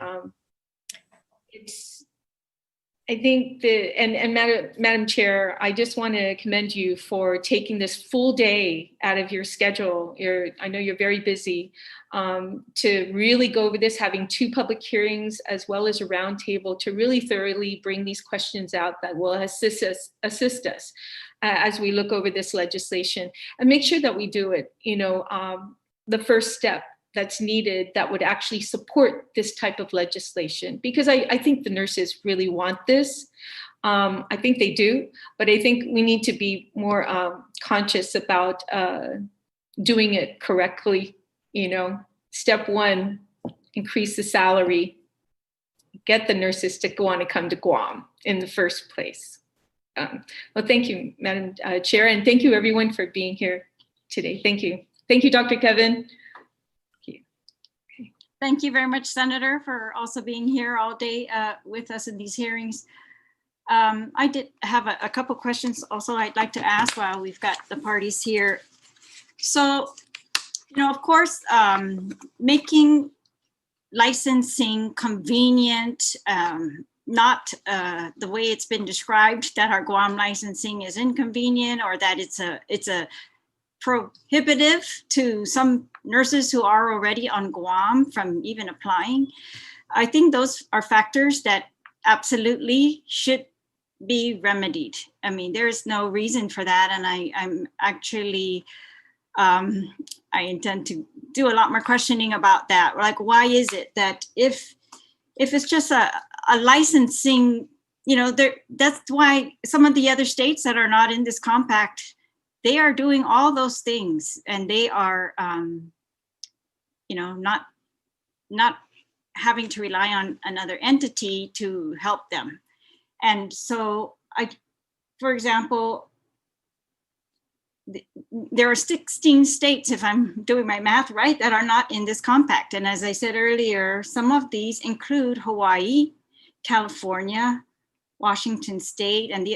L: I think Madam Chair, I just want to commend you for taking this full day out of your schedule. I know you're very busy, to really go over this, having 2 public hearings as well as a roundtable to really thoroughly bring these questions out that will assist us as we look over this legislation, and make sure that we do it, the first step that's needed that would actually support this type of legislation, because I think the nurses really want this. I think they do, but I think we need to be more conscious about doing it correctly. Step 1, increase the salary, get the nurses to want to come to Guam in the first place. Well, thank you, Madam Chair, and thank you everyone for being here today. Thank you. Thank you, Dr. Kevin.
A: Thank you very much, Senator, for also being here all day with us in these hearings. I did have a couple questions also I'd like to ask while we've got the parties here. So, of course, making licensing convenient, not the way it's been described, that our Guam licensing is inconvenient, or that it's a prohibitive to some nurses who are already on Guam from even applying. I think those are factors that absolutely should be remedied. I mean, there's no reason for that. And I'm actually, I intend to do a lot more questioning about that. Like, why is it that if it's just a licensing, that's why some of the other states that are not in this compact, they are doing all those things, and they are, not having to rely on another entity to help them. And so for example, there are 16 states, if I'm doing my math right, that are not in this compact. And as I said earlier, some of these include Hawaii, California, Washington State, and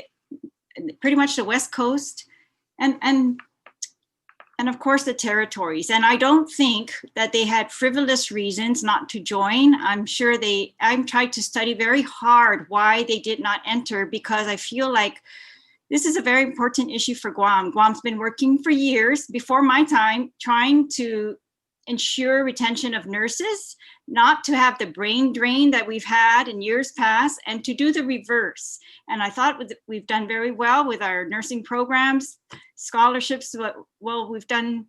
A: pretty much the West Coast, and of course the territories. And I don't think that they had frivolous reasons not to join. I'm sure I'm trying to study very hard why they did not enter, because I feel like this is a very important issue for Guam. Guam's been working for years before my time, trying to ensure retention of nurses, not to have the brain drain that we've had in years past, and to do the reverse. And I thought we've done very well with our nursing programs, scholarships. Well, we've done,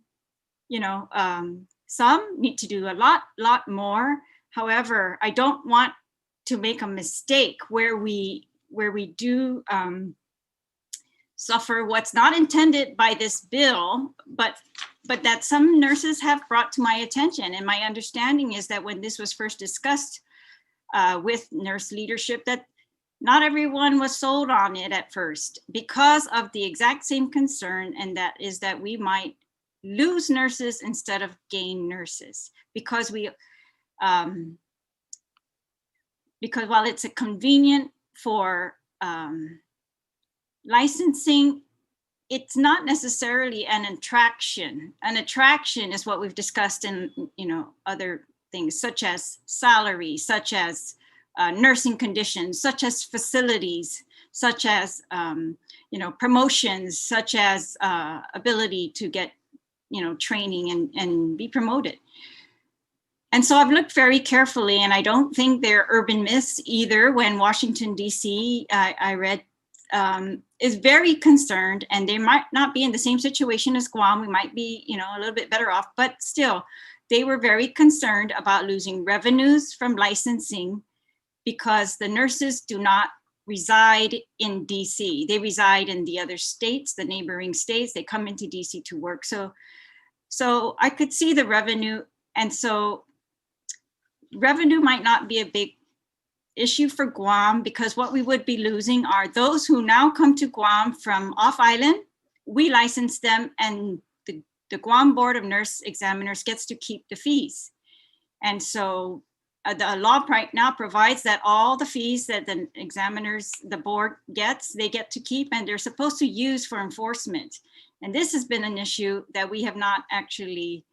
A: some, need to do a lot more. However, I don't want to make a mistake where we do suffer what's not intended by this bill, but that some nurses have brought to my attention. And my understanding is that when this was first discussed with nurse leadership, that not everyone was sold on it at first, because of the exact same concern, and that is that we might lose nurses instead of gain nurses, because while it's a convenient for licensing, it's not necessarily an attraction. An attraction is what we've discussed in other things, such as salary, such as nursing conditions, such as facilities, such as promotions, such as ability to get training and be promoted. And so I've looked very carefully, and I don't think they're urban myths either. When Washington, D.C., I read, is very concerned, and they might not be in the same situation as Guam. We might be, a little bit better off, but still, they were very concerned about losing revenues from licensing because the nurses do not reside in DC. They reside in the other states, the neighboring states. They come into DC to work. So I could see the revenue. And so revenue might not be a big issue for Guam, because what we would be losing are those who now come to Guam from off island. We license them, and the Guam Board of Nurse Examiners gets to keep the fees. And so the law right now provides that all the fees that the examiners, the board gets, they get to keep, and they're supposed to use for enforcement. And this has been an issue that we have not actually,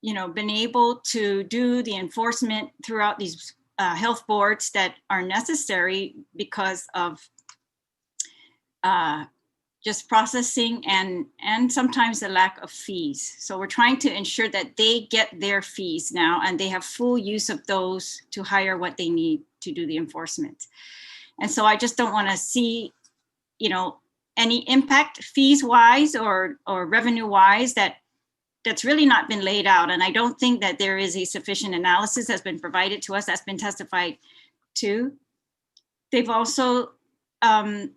A: been able to do the enforcement throughout these health boards that are necessary because of just processing and sometimes the lack of fees. So we're trying to ensure that they get their fees now, and they have full use of those to hire what they need to do the enforcement. And so I just don't want to see, any impact fees wise or revenue wise that's really not been laid out. And I don't think that there is a sufficient analysis that's been provided to us, that's been testified to. They've also, and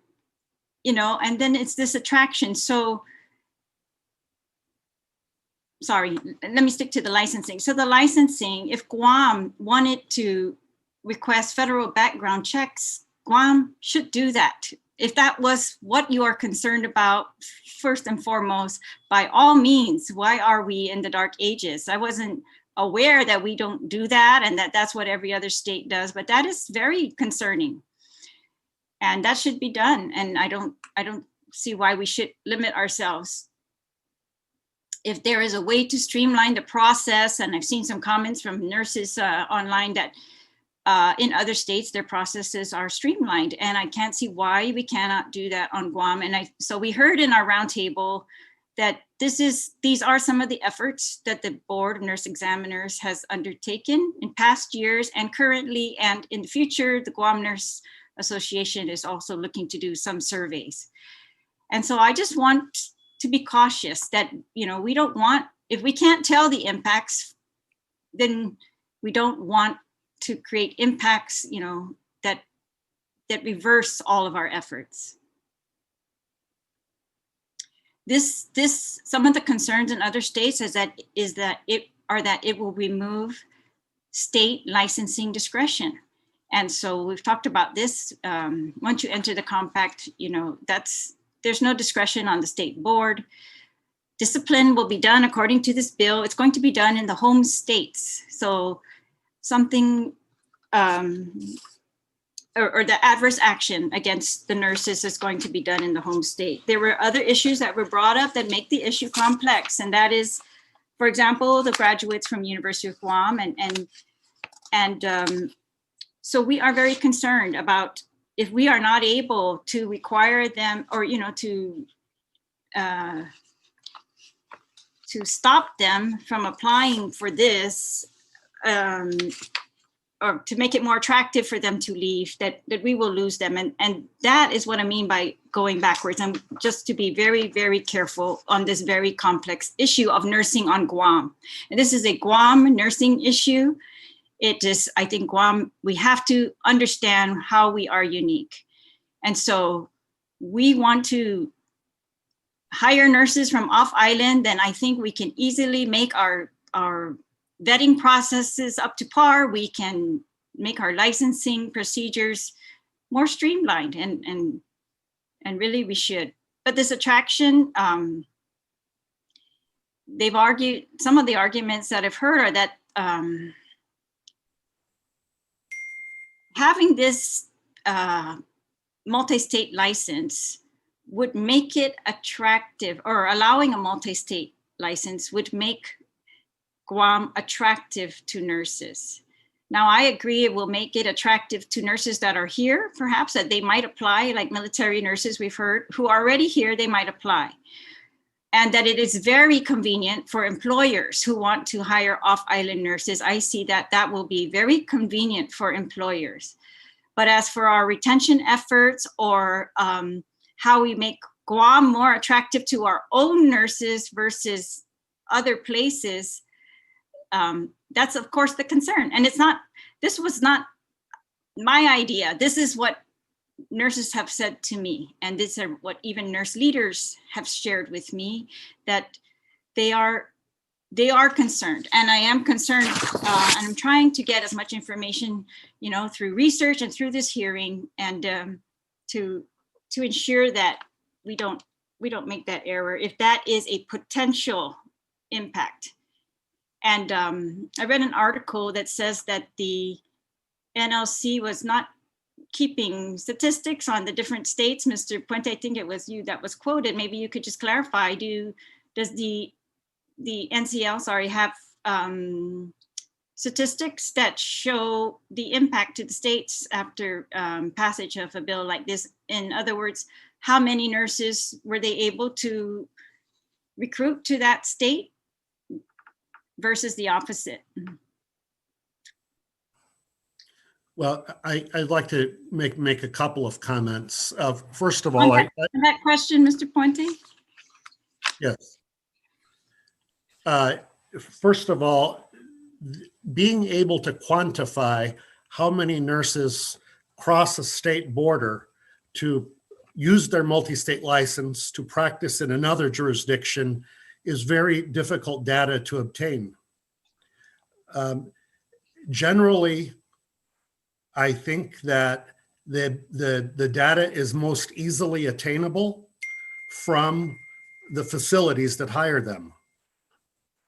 A: then it's this attraction. So, sorry, let me stick to the licensing. So the licensing, if Guam wanted to request federal background checks, Guam should do that. If that was what you are concerned about, first and foremost, by all means, why are we in the dark ages? I wasn't aware that we don't do that and that that's what every other state does, but that is very concerning. And that should be done. And I don't see why we should limit ourselves. If there is a way to streamline the process, and I've seen some comments from nurses online that in other states, their processes are streamlined, and I can't see why we cannot do that on Guam. And so we heard in our roundtable that these are some of the efforts that the Board of Nurse Examiners has undertaken in past years and currently, and in the future, the Guam Nurse Association is also looking to do some surveys. And so I just want to be cautious that, we don't want, if we can't tell the impacts, then we don't want to create impacts, that reverse all of our efforts. Some of the concerns in other states is that it will remove state licensing discretion. And so we've talked about this. Once you enter the compact, there's no discretion on the state board. Discipline will be done according to this bill. It's going to be done in the home states. So something, or the adverse action against the nurses is going to be done in the home state. There were other issues that were brought up that make the issue complex. And that is, for example, the graduates from University of Guam. So we are very concerned about if we are not able to require them or, to stop them from applying for this, or to make it more attractive for them to leave, that we will lose them. And that is what I mean by going backwards. And just to be very, very careful on this very complex issue of nursing on Guam. And this is a Guam nursing issue. It is, I think Guam, we have to understand how we are unique. And so we want to hire nurses from off island, then I think we can easily make our vetting processes up to par. We can make our licensing procedures more streamlined, and really we should. But this attraction, they've argued, some of the arguments that I've heard are that having this multi-state license would make it attractive, or allowing a multi-state license would make Guam attractive to nurses. Now, I agree it will make it attractive to nurses that are here, perhaps, that they might apply, like military nurses we've heard, who are already here, they might apply. And that it is very convenient for employers who want to hire off-island nurses. I see that that will be very convenient for employers. But as for our retention efforts, or how we make Guam more attractive to our own nurses versus other places, that's of course the concern. And this was not my idea. This is what nurses have said to me. And these are what even nurse leaders have shared with me, that they are concerned, and I am concerned, and I'm trying to get as much information, through research and through this hearing, and to ensure that we don't make that error if that is a potential impact. And I read an article that says that the NLC was not keeping statistics on the different states. Mr. Puente, I think it was you that was quoted. Maybe you could just clarify, does the NCL, have statistics that show the impact to the states after passage of a bill like this? In other words, how many nurses were they able to recruit to that state versus the opposite?
E: Well, I'd like to make a couple of comments. First of all,
A: on that question, Mr. Puente?
E: Yes. First of all, being able to quantify how many nurses cross a state border to use their multi-state license to practice in another jurisdiction is very difficult data to obtain. Generally, I think that the data is most easily attainable from the facilities that hire them,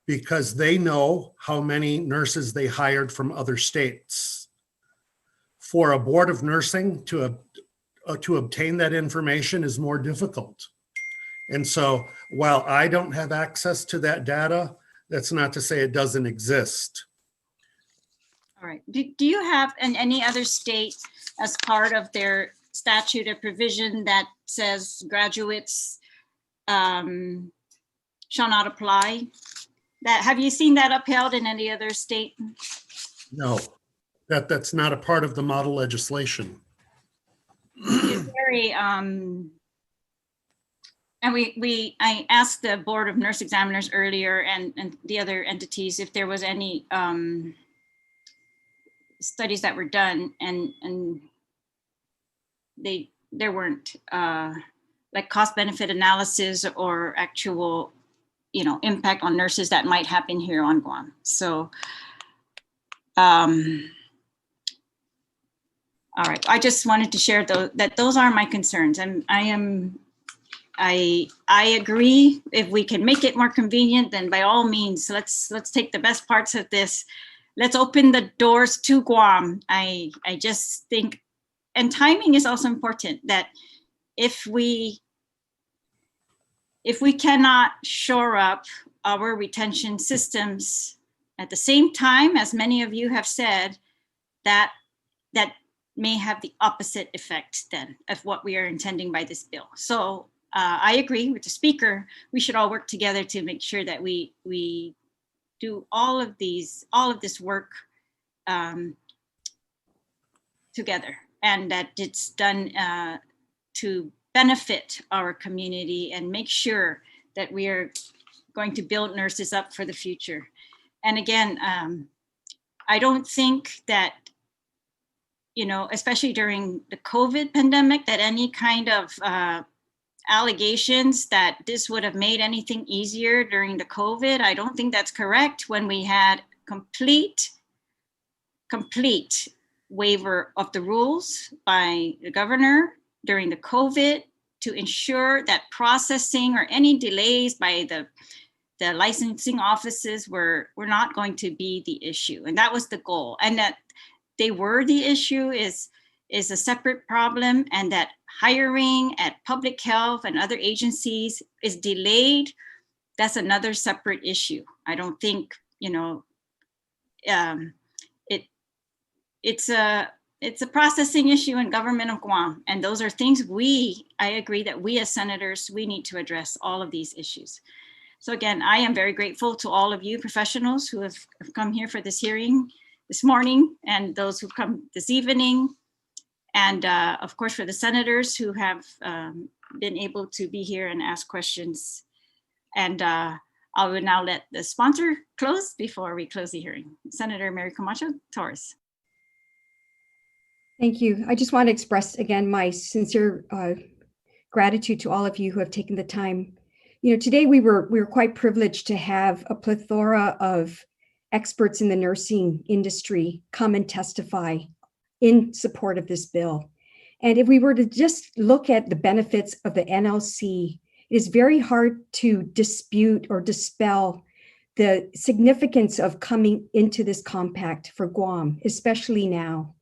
E: because they know how many nurses they hired from other states. For a board of nursing to obtain that information is more difficult. And so while I don't have access to that data, that's not to say it doesn't exist.
A: All right. Do you have in any other state, as part of their statute, a provision that says graduates shall not apply? Have you seen that upheld in any other state?
E: No, that's not a part of the model legislation.
A: It's very, and I asked the Board of Nurse Examiners earlier and the other entities if there was any studies that were done, and there weren't like cost benefit analysis or actual impact on nurses that might happen here on Guam. So all right, I just wanted to share that those are my concerns, and I agree, if we can make it more convenient, then by all means, let's take the best parts of this. Let's open the doors to Guam. I just think, and timing is also important, that if we cannot shore up our retention systems at the same time, as many of you have said, that may have the opposite effect then of what we are intending by this bill. So I agree with the speaker. We should all work together to make sure that we do all of this work together, and that it's done to benefit our community and make sure that we are going to build nurses up for the future. And again, I don't think that, especially during the COVID pandemic, that any kind of allegations that this would have made anything easier during the COVID, I don't think that's correct, when we had complete waiver of the rules by the governor during the COVID to ensure that processing or any delays by the licensing offices were not going to be the issue. And that was the goal. And that they were the issue is a separate problem, and that hiring at public health and other agencies is delayed. That's another separate issue. I don't think, it's a processing issue in government of Guam. And those are things I agree that we as senators, we need to address all of these issues. So again, I am very grateful to all of you professionals who have come here for this hearing this morning, and those who come this evening. And of course, for the senators who have been able to be here and ask questions. And I will now let the sponsor close before we close the hearing. Senator Mary Camacho Torres.
B: Thank you. I just want to express again my sincere gratitude to all of you who have taken the time. Today we were quite privileged to have a plethora of experts in the nursing industry come and testify in support of this bill. And if we were to just look at the benefits of the NLC, it is very hard to dispute or dispel the significance of coming into this compact for Guam, especially now.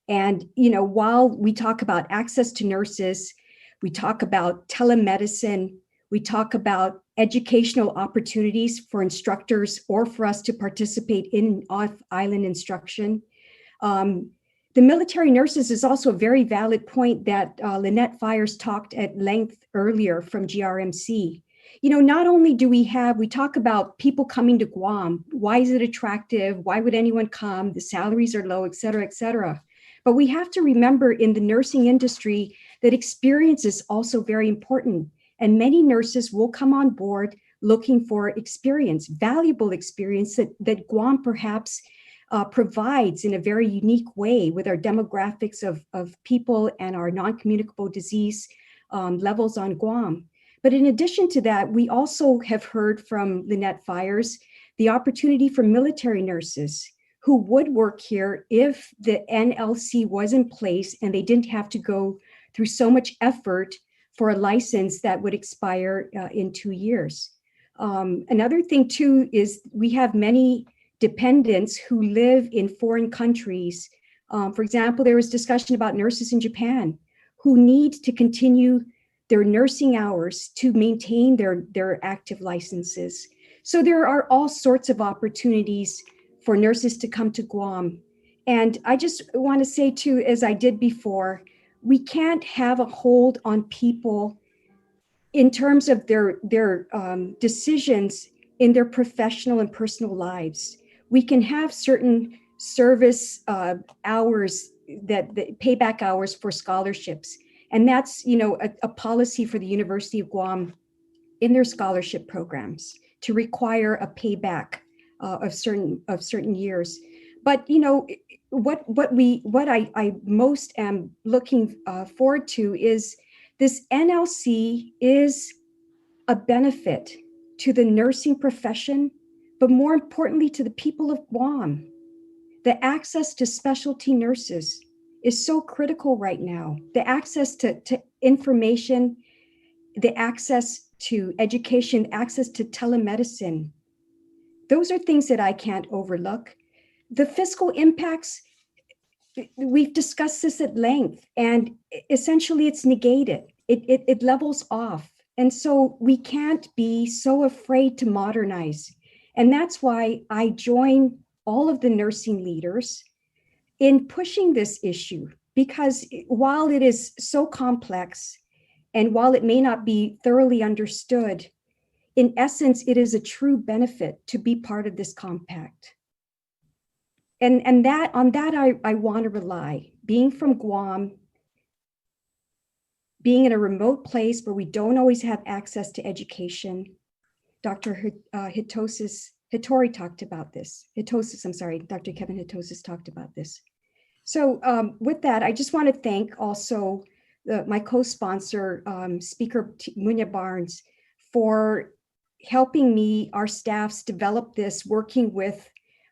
B: And, while we talk about access to nurses, we talk about telemedicine, we talk about educational opportunities for instructors or for us to participate in off-island instruction. The military nurses is also a very valid point that Lynette Fires talked at length earlier from GRMC. Not only do we talk about people coming to Guam, why is it attractive? Why would anyone come? The salaries are low, et cetera, et cetera. But we have to remember in the nursing industry that experience is also very important. And many nurses will come on board looking for experience, valuable experience that Guam perhaps provides in a very unique way with our demographics of people and our non-communicable disease levels on Guam. But in addition to that, we also have heard from Lynette Fires the opportunity for military nurses who would work here if the NLC was in place and they didn't have to go through so much effort for a license that would expire in 2 years. Another thing too is we have many dependents who live in foreign countries. For example, there was discussion about nurses in Japan who need to continue their nursing hours to maintain their active licenses. So there are all sorts of opportunities for nurses to come to Guam. And I just want to say too, as I did before, we can't have a hold on people in terms of their decisions in their professional and personal lives. We can have certain service hours, that payback hours for scholarships. And that's, a policy for the University of Guam in their scholarship programs to require a payback of certain years. But what I most am looking forward to is this NLC is a benefit to the nursing profession, but more importantly to the people of Guam. The access to specialty nurses is so critical right now. The access to information, the access to education, access to telemedicine. Those are things that I can't overlook. The fiscal impacts, we've discussed this at length, and essentially it's negated. It levels off. And so we can't be so afraid to modernize. And that's why I join all of the nursing leaders in pushing this issue, because while it is so complex and while it may not be thoroughly understood, in essence, it is a true benefit to be part of this compact. And that on that, I want to rely. Being from Guam, being in a remote place where we don't always have access to education. Dr. Hitori talked about this. Dr. Kevin Hitosis talked about this. So with that, I just want to thank also my co-sponsor, Speaker Munya Barnes, for helping me, our staffs, develop this, working with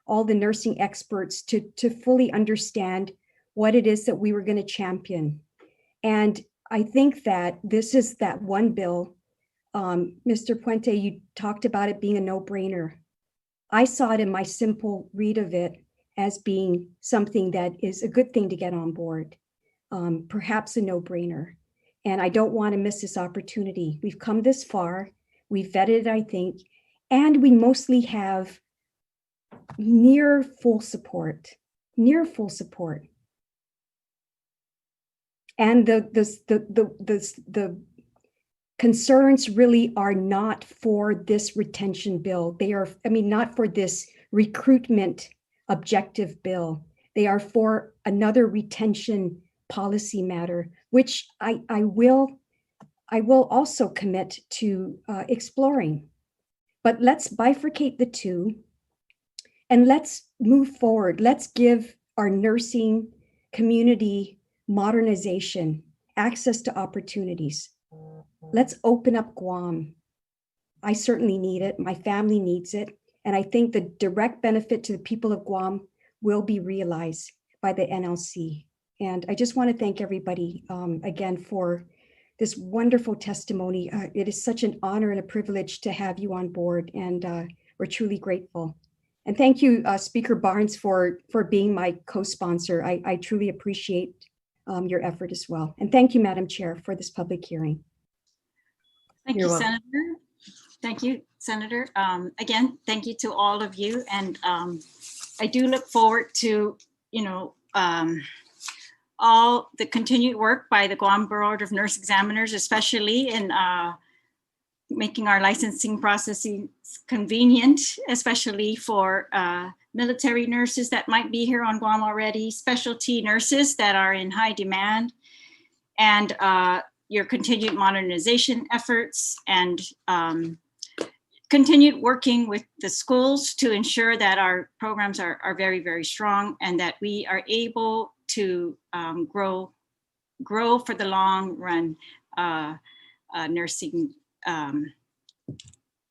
B: all the nursing experts to fully understand what it is that we were going to champion. And I think that this is that one bill. Mr. Puente, you talked about it being a no-brainer. I saw it in my simple read of it as being something that is a good thing to get on board, perhaps a no-brainer. And I don't want to miss this opportunity. We've come this far. We've vetted it, I think, and we mostly have near full support. And the concerns really are not for this retention bill. They are, not for this recruitment objective bill. They are for another retention policy matter, which I will also commit to exploring. but let's bifurcate the two and let's move forward. Let's give our nursing community modernization, access to opportunities. Let's open up Guam. I certainly need it. My family needs it. And I think the direct benefit to the people of Guam will be realized by the NLC. And I just want to thank everybody again for this wonderful testimony. It is such an honor and a privilege to have you on board, and we're truly grateful. And thank you, Speaker Barnes, for being my co-sponsor. I truly appreciate your effort as well. And thank you, Madam Chair, for this public hearing.
A: Thank
K: You're
A: you,
K: welcome.
A: Senator. Thank you, Senator. Again, thank you to all of you. And I do look forward to, all the continued work by the Guam Board of Nurse Examiners, especially in making our licensing processes convenient, especially for military nurses that might be here on Guam already, specialty nurses that are in high demand, and your continued modernization efforts, and continued working with the schools to ensure that our programs are very, very strong, and that we are able to grow for the long run nursing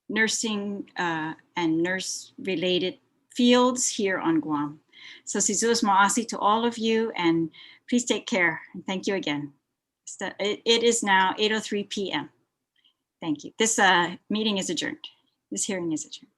A: and nurse-related fields here on Guam. So Sizuos Ma'asi to all of you, and please take care. And thank you again. It is now 8:03 p.m. Thank you. This meeting is adjourned. This hearing is adjourned.